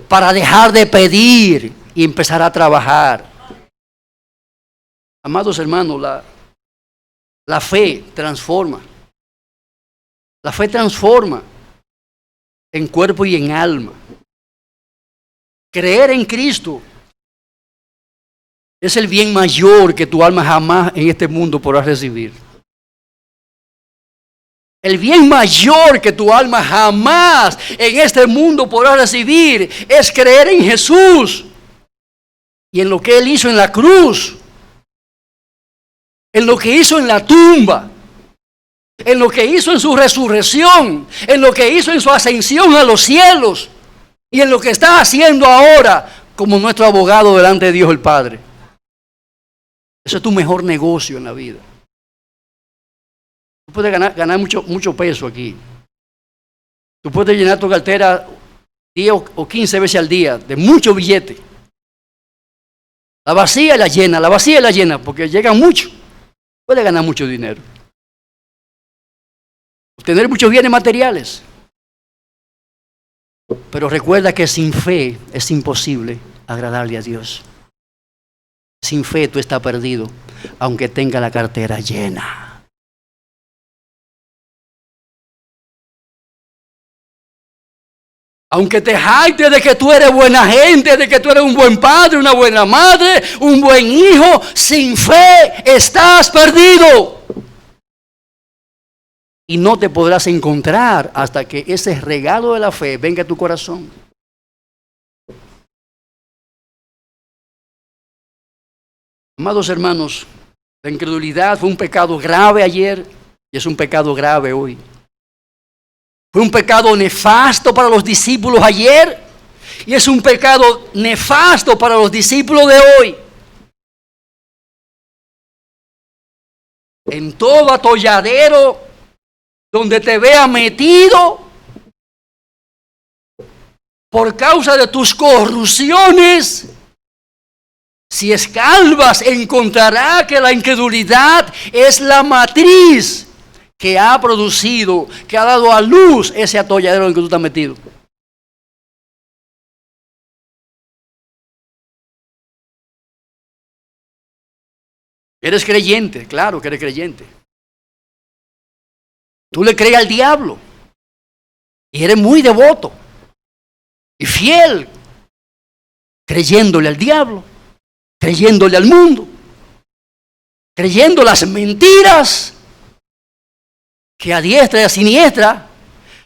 para dejar de pedir y empezar a trabajar. Amados hermanos, la fe transforma. La fe transforma en cuerpo y en alma. Creer en Cristo es el bien mayor que tu alma jamás en este mundo podrá recibir. El bien mayor que tu alma jamás en este mundo podrá recibir es creer en Jesús y en lo que Él hizo en la cruz, en lo que hizo en la tumba, en lo que hizo en su resurrección, en lo que hizo en su ascensión a los cielos y en lo que está haciendo ahora como nuestro abogado delante de Dios el Padre. Ese es tu mejor negocio en la vida. Tú puedes ganar mucho peso aquí. Tú puedes llenar tu cartera 10 o 15 veces al día de mucho billete. La vacía y la llena, la vacía y la llena, porque llegan mucho. Puedes ganar mucho dinero. Obtener muchos bienes materiales. Pero recuerda que sin fe es imposible agradarle a Dios. Sin fe tú estás perdido, aunque tenga la cartera llena. Aunque te jactes de que tú eres buena gente, de que tú eres un buen padre, una buena madre, un buen hijo, sin fe estás perdido. Y no te podrás encontrar hasta que ese regalo de la fe venga a tu corazón. Amados hermanos, la incredulidad fue un pecado grave ayer y es un pecado grave hoy. Fue un pecado nefasto para los discípulos ayer y es un pecado nefasto para los discípulos de hoy. En todo atolladero donde te vea metido, por causa de tus corrupciones. Si escarbas, encontrará que la incredulidad es la matriz que ha producido, que ha dado a luz ese atolladero en el que tú estás metido. Eres creyente, claro que eres creyente. Tú le crees al diablo y eres muy devoto y fiel, creyéndole al diablo, creyéndole al mundo, creyendo las mentiras que a diestra y a siniestra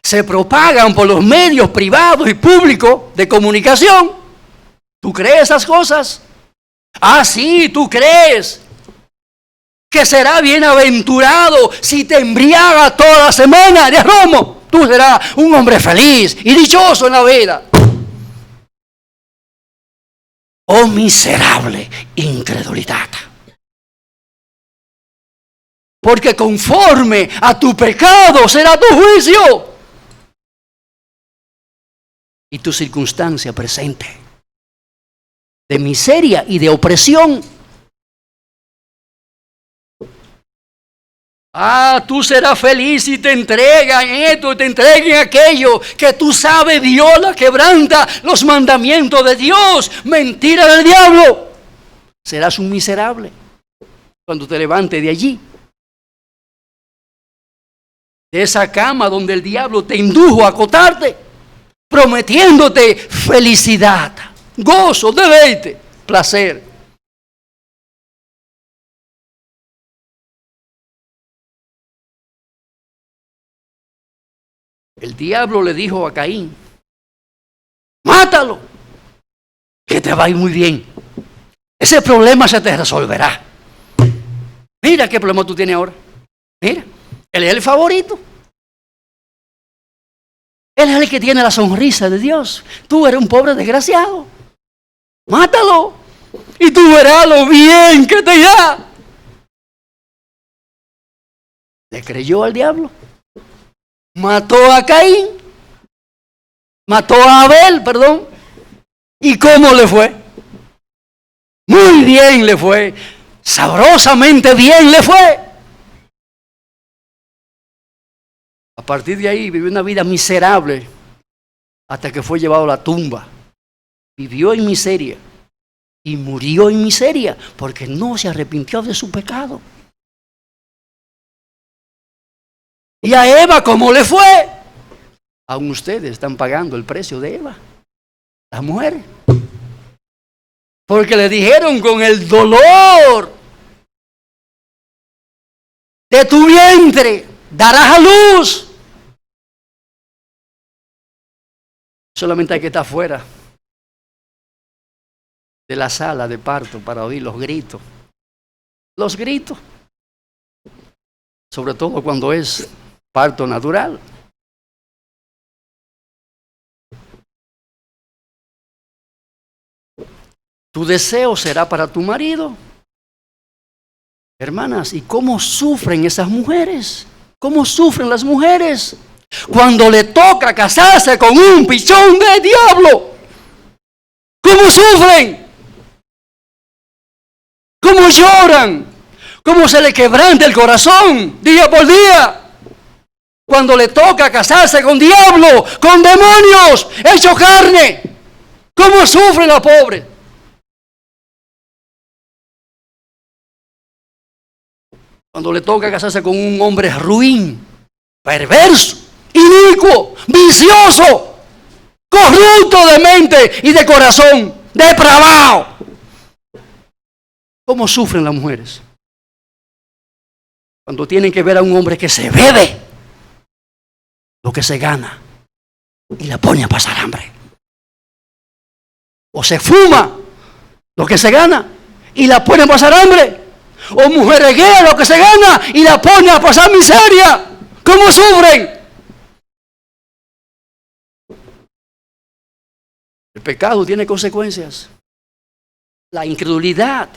se propagan por los medios privados y públicos de comunicación. ¿Tú crees esas cosas? Ah, sí, tú crees que será bienaventurado si te embriaga toda la semana de romo. Tú serás un hombre feliz y dichoso en la vida. Oh miserable incredulidad. Porque conforme a tu pecado será tu juicio y tu circunstancia presente de miseria y de opresión. Ah, tú serás feliz si te entregan esto, te entreguen aquello, que tú sabes viola, quebranta los mandamientos de Dios, mentira del diablo. Serás un miserable cuando te levantes de allí, de esa cama donde el diablo te indujo a acostarte, prometiéndote felicidad, gozo, deleite, placer. El diablo le dijo a Caín: mátalo, que te va a ir muy bien. Ese problema se te resolverá. Mira qué problema tú tienes ahora. Mira, él es el favorito. Él es el que tiene la sonrisa de Dios. Tú eres un pobre desgraciado. Mátalo y tú verás lo bien que te irá. ¿Le creyó al diablo? Mató a Caín, mató a Abel, perdón. ¿Y cómo le fue? Muy bien le fue, sabrosamente bien le fue. A partir de ahí vivió una vida miserable hasta que fue llevado a la tumba. Vivió en miseria y murió en miseria porque no se arrepintió de su pecado. ¿Y a Eva cómo le fue? Aún ustedes están pagando el precio de Eva, la mujer. Porque le dijeron: con el dolor de tu vientre darás a luz. Solamente hay que estar fuera de la sala de parto para oír los gritos. Los gritos. Sobre todo cuando es parto natural. Tu deseo será para tu marido. Hermanas, ¿y cómo sufren esas mujeres? ¿Cómo sufren las mujeres cuando le toca casarse con un pichón de diablo? ¿Cómo sufren? ¿Cómo lloran? ¿Cómo se le quebranta el corazón día por día? Cuando le toca casarse con diablo, con demonios, hecho carne. ¿Cómo sufre la pobre? Cuando le toca casarse con un hombre ruin, perverso, inicuo, vicioso, corrupto de mente y de corazón, depravado. ¿Cómo sufren las mujeres? Cuando tienen que ver a un hombre que se bebe lo que se gana y la pone a pasar hambre. O se fuma lo que se gana y la pone a pasar hambre. O mujereguea lo que se gana y la pone a pasar miseria. ¿Cómo sufren? El pecado tiene consecuencias. La incredulidad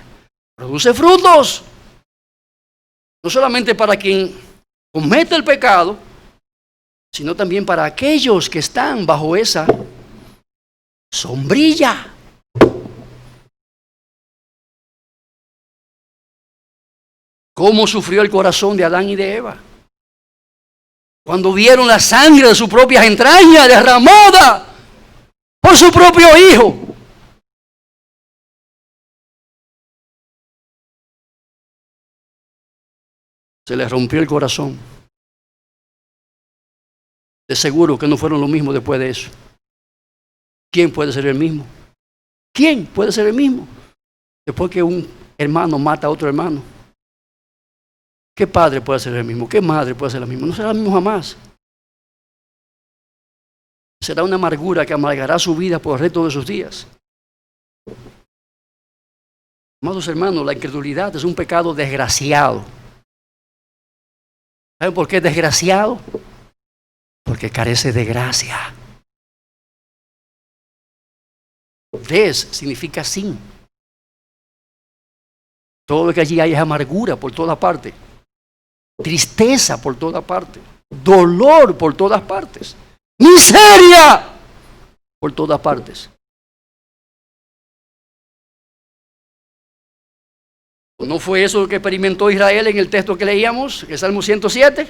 produce frutos. No solamente para quien comete el pecado, sino también para aquellos que están bajo esa sombrilla. ¿Cómo sufrió el corazón de Adán y de Eva? Cuando vieron la sangre de sus propias entrañas derramada por su propio hijo. Se les rompió el corazón. De seguro que no fueron lo mismo después de eso. ¿Quién puede ser el mismo? ¿Quién puede ser el mismo? Después que un hermano mata a otro hermano. ¿Qué padre puede ser el mismo? ¿Qué madre puede ser el mismo? No será el mismo jamás. Será una amargura que amargará su vida por el resto de sus días. Amados hermanos, la incredulidad es un pecado desgraciado. ¿Saben por qué es desgraciado? Porque carece de gracia. Des significa sin. Todo lo que allí hay es amargura por toda parte, tristeza por toda parte, dolor por todas partes, miseria por todas partes. ¿No fue eso lo que experimentó Israel en el texto que leíamos, el Salmo 107?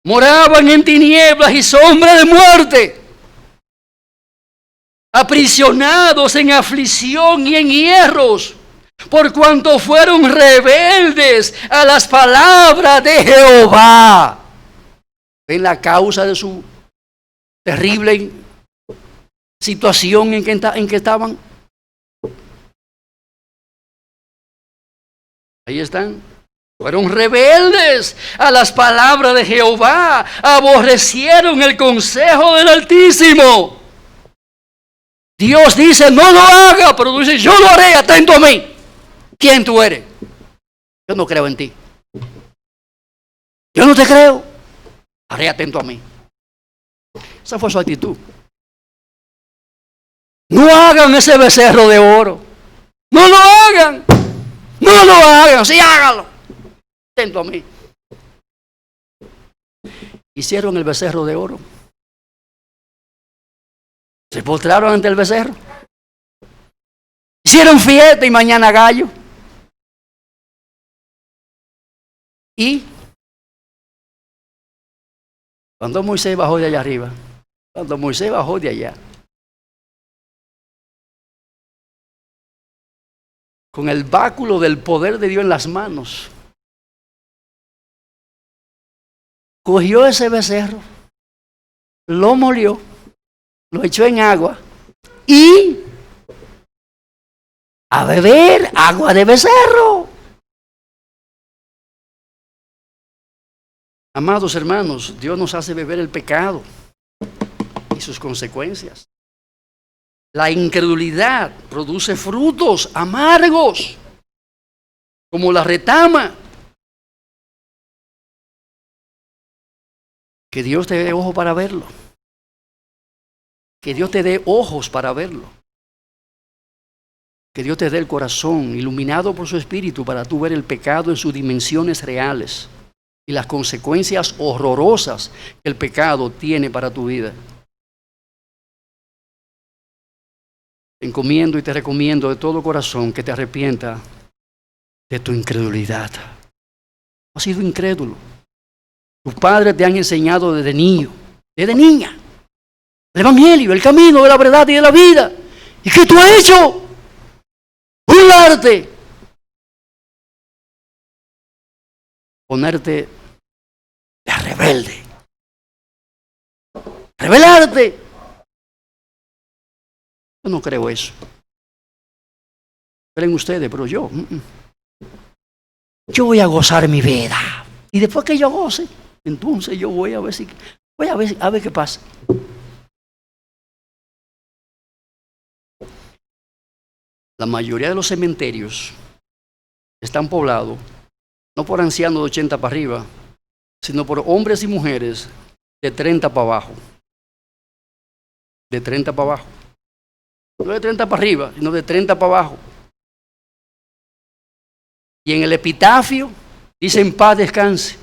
Moraban en tinieblas y sombra de muerte, aprisionados en aflicción y en hierros, por cuanto fueron rebeldes a las palabras de Jehová. ¿Ven la causa de su terrible situación en que estaban? Ahí están. Fueron rebeldes a las palabras de Jehová, aborrecieron el consejo del Altísimo. Dios dice, no lo haga, pero tú dices, yo lo haré, atento a mí. ¿Quién tú eres? Yo no creo en ti. Yo no te creo. Haré, atento a mí. Esa fue su actitud. No hagan ese becerro de oro. No lo hagan. No lo hagan, sí hágalo. Atento a mí. Hicieron el becerro de oro. Se postraron ante el becerro. Hicieron fiesta y mañana gallo. Y cuando Moisés bajó de allá arriba, cuando Moisés bajó de allá, con el báculo del poder de Dios en las manos, cogió ese becerro, lo molió, lo echó en agua y a beber agua de becerro. Amados hermanos, Dios nos hace beber el pecado y sus consecuencias. La incredulidad produce frutos amargos, como la retama. Que Dios te dé ojos para verlo. Que Dios te dé ojos para verlo. Que Dios te dé el corazón iluminado por su Espíritu para tú ver el pecado en sus dimensiones reales y las consecuencias horrorosas que el pecado tiene para tu vida. Te encomiendo y te recomiendo de todo corazón que te arrepientas de tu incredulidad. Has sido incrédulo. Tus padres te han enseñado desde niño, desde niña, el evangelio, el camino de la verdad y de la vida. ¿Y qué tú has hecho? Burlarte. Ponerte de rebelde. Rebelarte. Yo no creo eso. Creen ustedes, pero yo voy a gozar mi vida. Y después que yo goce, entonces yo voy a ver qué pasa. La mayoría de los cementerios están poblados no por ancianos de 80 para arriba, sino por hombres y mujeres de 30 para abajo. De 30 para abajo. No de 30 para arriba, sino de 30 para abajo. Y en el epitafio dice en paz descanse.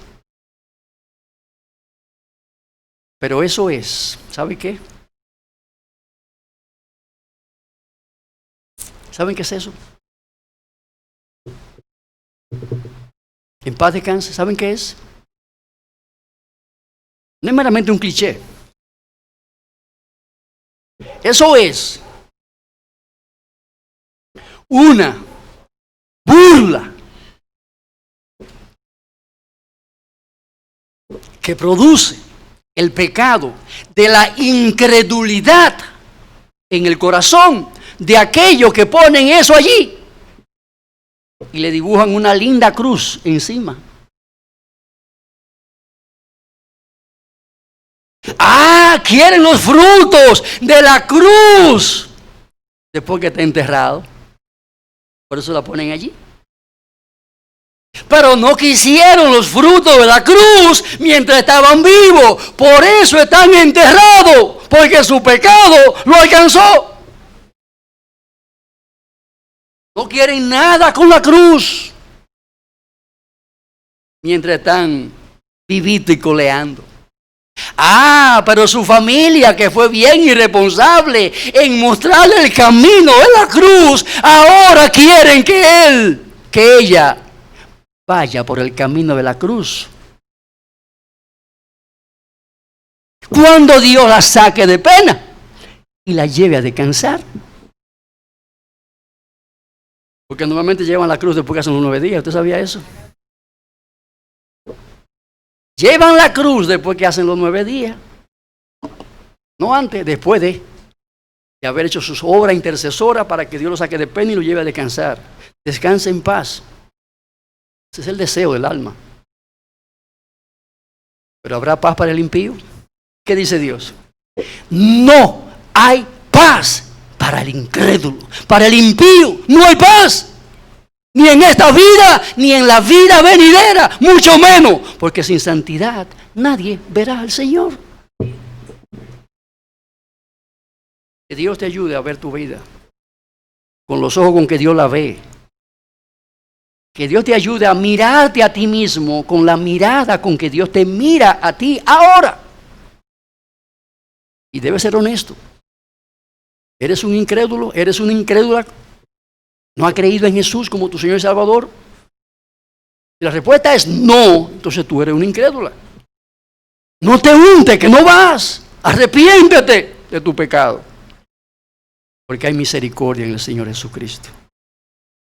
Pero eso es, ¿sabe qué? ¿Saben qué es eso? En paz descanse, ¿saben qué es? No es meramente un cliché. Eso es una burla que produce el pecado de la incredulidad en el corazón de aquellos que ponen eso allí y le dibujan una linda cruz encima. Quieren los frutos de la cruz después que está enterrado. Por eso la ponen allí. Pero no quisieron los frutos de la cruz mientras estaban vivos. Por eso están enterrados, porque su pecado lo alcanzó. No quieren nada con la cruz mientras están vivitos y coleando. Pero su familia, que fue bien irresponsable en mostrarle el camino de la cruz, ahora quieren que ella vaya por el camino de la cruz. Cuando Dios la saque de pena y la lleve a descansar. Porque normalmente llevan la cruz después que hacen los 9 días. ¿Usted sabía eso? Llevan la cruz después que hacen los 9 días. No antes, después de haber hecho sus obras intercesoras para que Dios lo saque de pena y lo lleve a descansar. Descanse en paz. Ese es el deseo del alma. Pero ¿habrá paz para el impío? ¿Qué dice Dios? No hay paz para el incrédulo. Para el impío no hay paz. Ni en esta vida, ni en la vida venidera, mucho menos. Porque sin santidad nadie verá al Señor. Que Dios te ayude a ver tu vida con los ojos con que Dios la ve. Que Dios te ayude a mirarte a ti mismo con la mirada con que Dios te mira a ti ahora. Y debes ser honesto. ¿Eres un incrédulo? ¿Eres una incrédula? ¿No has creído en Jesús como tu Señor y Salvador? Si la respuesta es no, entonces tú eres una incrédula. No te untes, que no vas. Arrepiéntete de tu pecado. Porque hay misericordia en el Señor Jesucristo.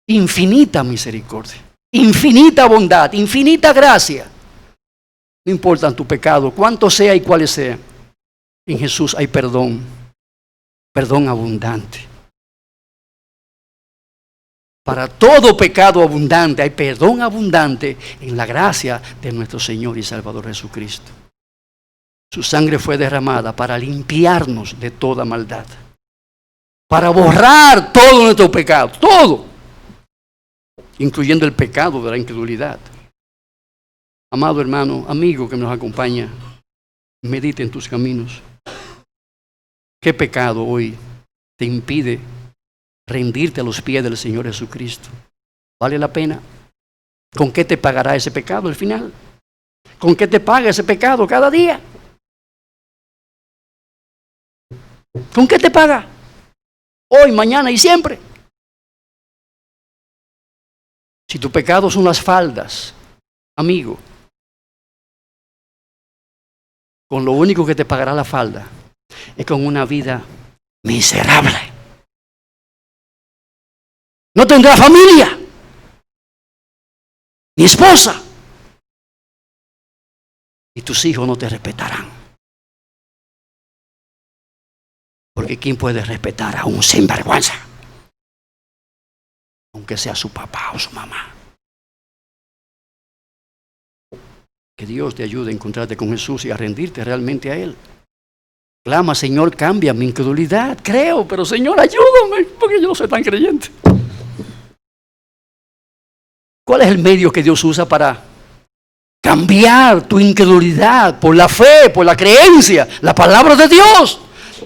Infinita misericordia, infinita bondad, infinita gracia. No importa tu pecado, cuánto sea y cuáles sean. En Jesús hay perdón, perdón abundante. Para todo pecado abundante hay perdón abundante en la gracia de nuestro Señor y Salvador Jesucristo. Su sangre fue derramada para limpiarnos de toda maldad, para borrar todo nuestro pecado, todo, incluyendo el pecado de la incredulidad. Amado hermano, amigo que nos acompaña, medita en tus caminos. ¿Qué pecado hoy te impide rendirte a los pies del Señor Jesucristo? ¿Vale la pena? ¿Con qué te pagará ese pecado al final? ¿Con qué te paga ese pecado cada día? ¿Con qué te paga? Hoy, mañana y siempre. Si tu pecado son las faldas, amigo, con lo único que te pagará la falda es con una vida miserable. No tendrás familia, ni esposa, y tus hijos no te respetarán. Porque ¿quién puede respetar a un sinvergüenza? Aunque sea su papá o su mamá. Que Dios te ayude a encontrarte con Jesús y a rendirte realmente a Él. Clama, Señor, cambia mi incredulidad. Creo, pero Señor, ayúdame, porque yo no soy tan creyente. ¿Cuál es el medio que Dios usa para cambiar tu incredulidad por la fe, por la creencia? La palabra de Dios.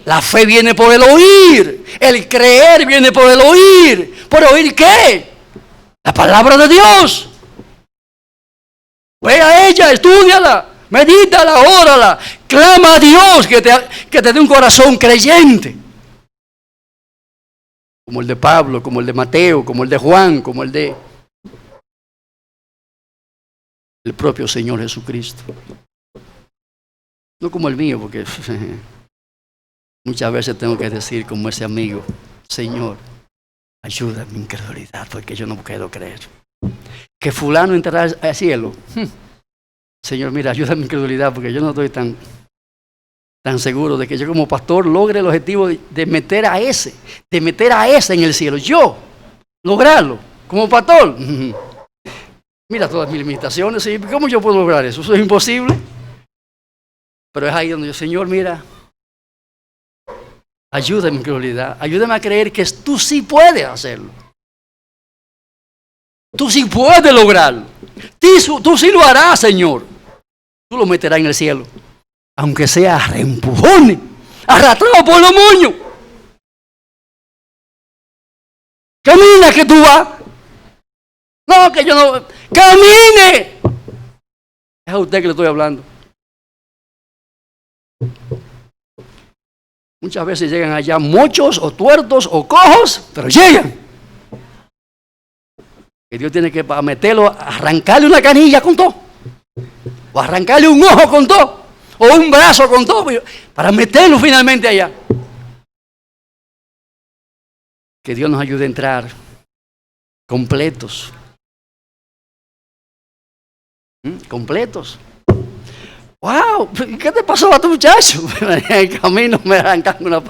La fe viene por el oír. El creer viene por el oír. ¿Por oír qué? La palabra de Dios. Ve a ella, estúdiala, medítala, órala. Clama a Dios que te dé un corazón creyente. Como el de Pablo, como el de Mateo, como el de Juan, como el de el propio Señor Jesucristo. No como el mío, porque muchas veces tengo que decir como ese amigo, Señor, ayuda a mi incredulidad, porque yo no puedo creer. Que fulano entrará al cielo. Señor, mira, ayuda a mi incredulidad, porque yo no estoy tan seguro de que yo como pastor logre el objetivo de meter a ese en el cielo. Yo, lograrlo, como pastor. Mira todas mis limitaciones, ¿y cómo yo puedo lograr eso? Eso es imposible. Pero es ahí donde yo, Señor, mira, ayúdame a mi incredulidad, ayúdame a creer que tú sí puedes hacerlo. Tú sí puedes lograrlo. Tú sí lo harás, Señor. Tú lo meterás en el cielo. Aunque sea a reempujones, arrastrado por los moños. Camina que tú vas. No, que yo no. ¡Camine! Es a usted que le estoy hablando. Muchas veces llegan allá mochos o tuertos o cojos, pero llegan. Que Dios tiene que para meterlo, arrancarle una canilla con todo. O arrancarle un ojo con todo. O un brazo con todo. Para meterlo finalmente allá. Que Dios nos ayude a entrar completos. Completos. ¡Wow! ¿Qué te pasó a tu muchacho? En el camino me arrancan una...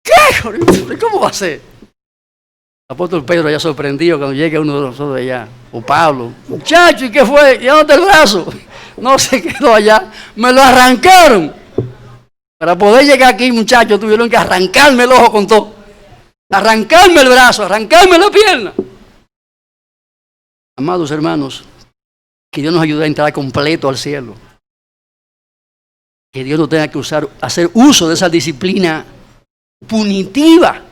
¿Qué? ¿Cómo va a ser? El apóstol Pedro ya sorprendido cuando llegue uno de nosotros allá. O Pablo. Muchacho, ¿y qué fue? ¿Y dónde está el brazo? No se quedó allá. Me lo arrancaron. Para poder llegar aquí, muchachos, tuvieron que arrancarme el ojo con todo. Arrancarme el brazo, arrancarme la pierna. Amados hermanos, que Dios nos ayude a entrar completo al cielo. Que Dios no tenga que hacer uso de esa disciplina punitiva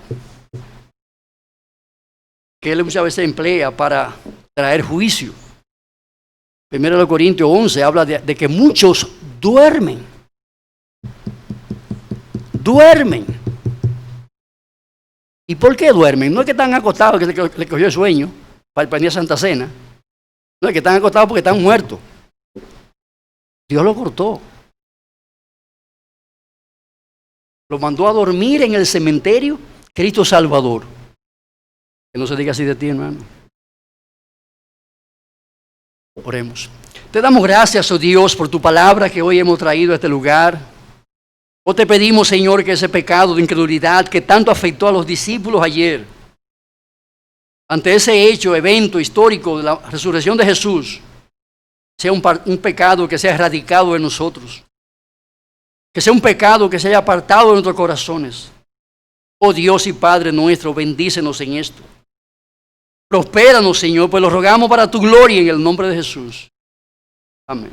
que Él muchas veces emplea para traer juicio. 1 Corintios 11 habla de que muchos duermen. Duermen. ¿Y por qué duermen? No es que están acostados, que le cogió el sueño para el día de Santa Cena. No es que están acostados porque están muertos. Dios lo cortó. Lo mandó a dormir en el cementerio, Cristo Salvador. Que no se diga así de ti, hermano. Oremos. Te damos gracias, oh Dios, por tu palabra que hoy hemos traído a este lugar. O te pedimos, Señor, que ese pecado de incredulidad que tanto afectó a los discípulos ayer, ante ese hecho, evento histórico de la resurrección de Jesús, sea un pecado que sea erradicado de nosotros. Que sea un pecado que se haya apartado de nuestros corazones. Oh Dios y Padre nuestro, bendícenos en esto. Prospéranos, Señor, pues lo rogamos para tu gloria en el nombre de Jesús. Amén.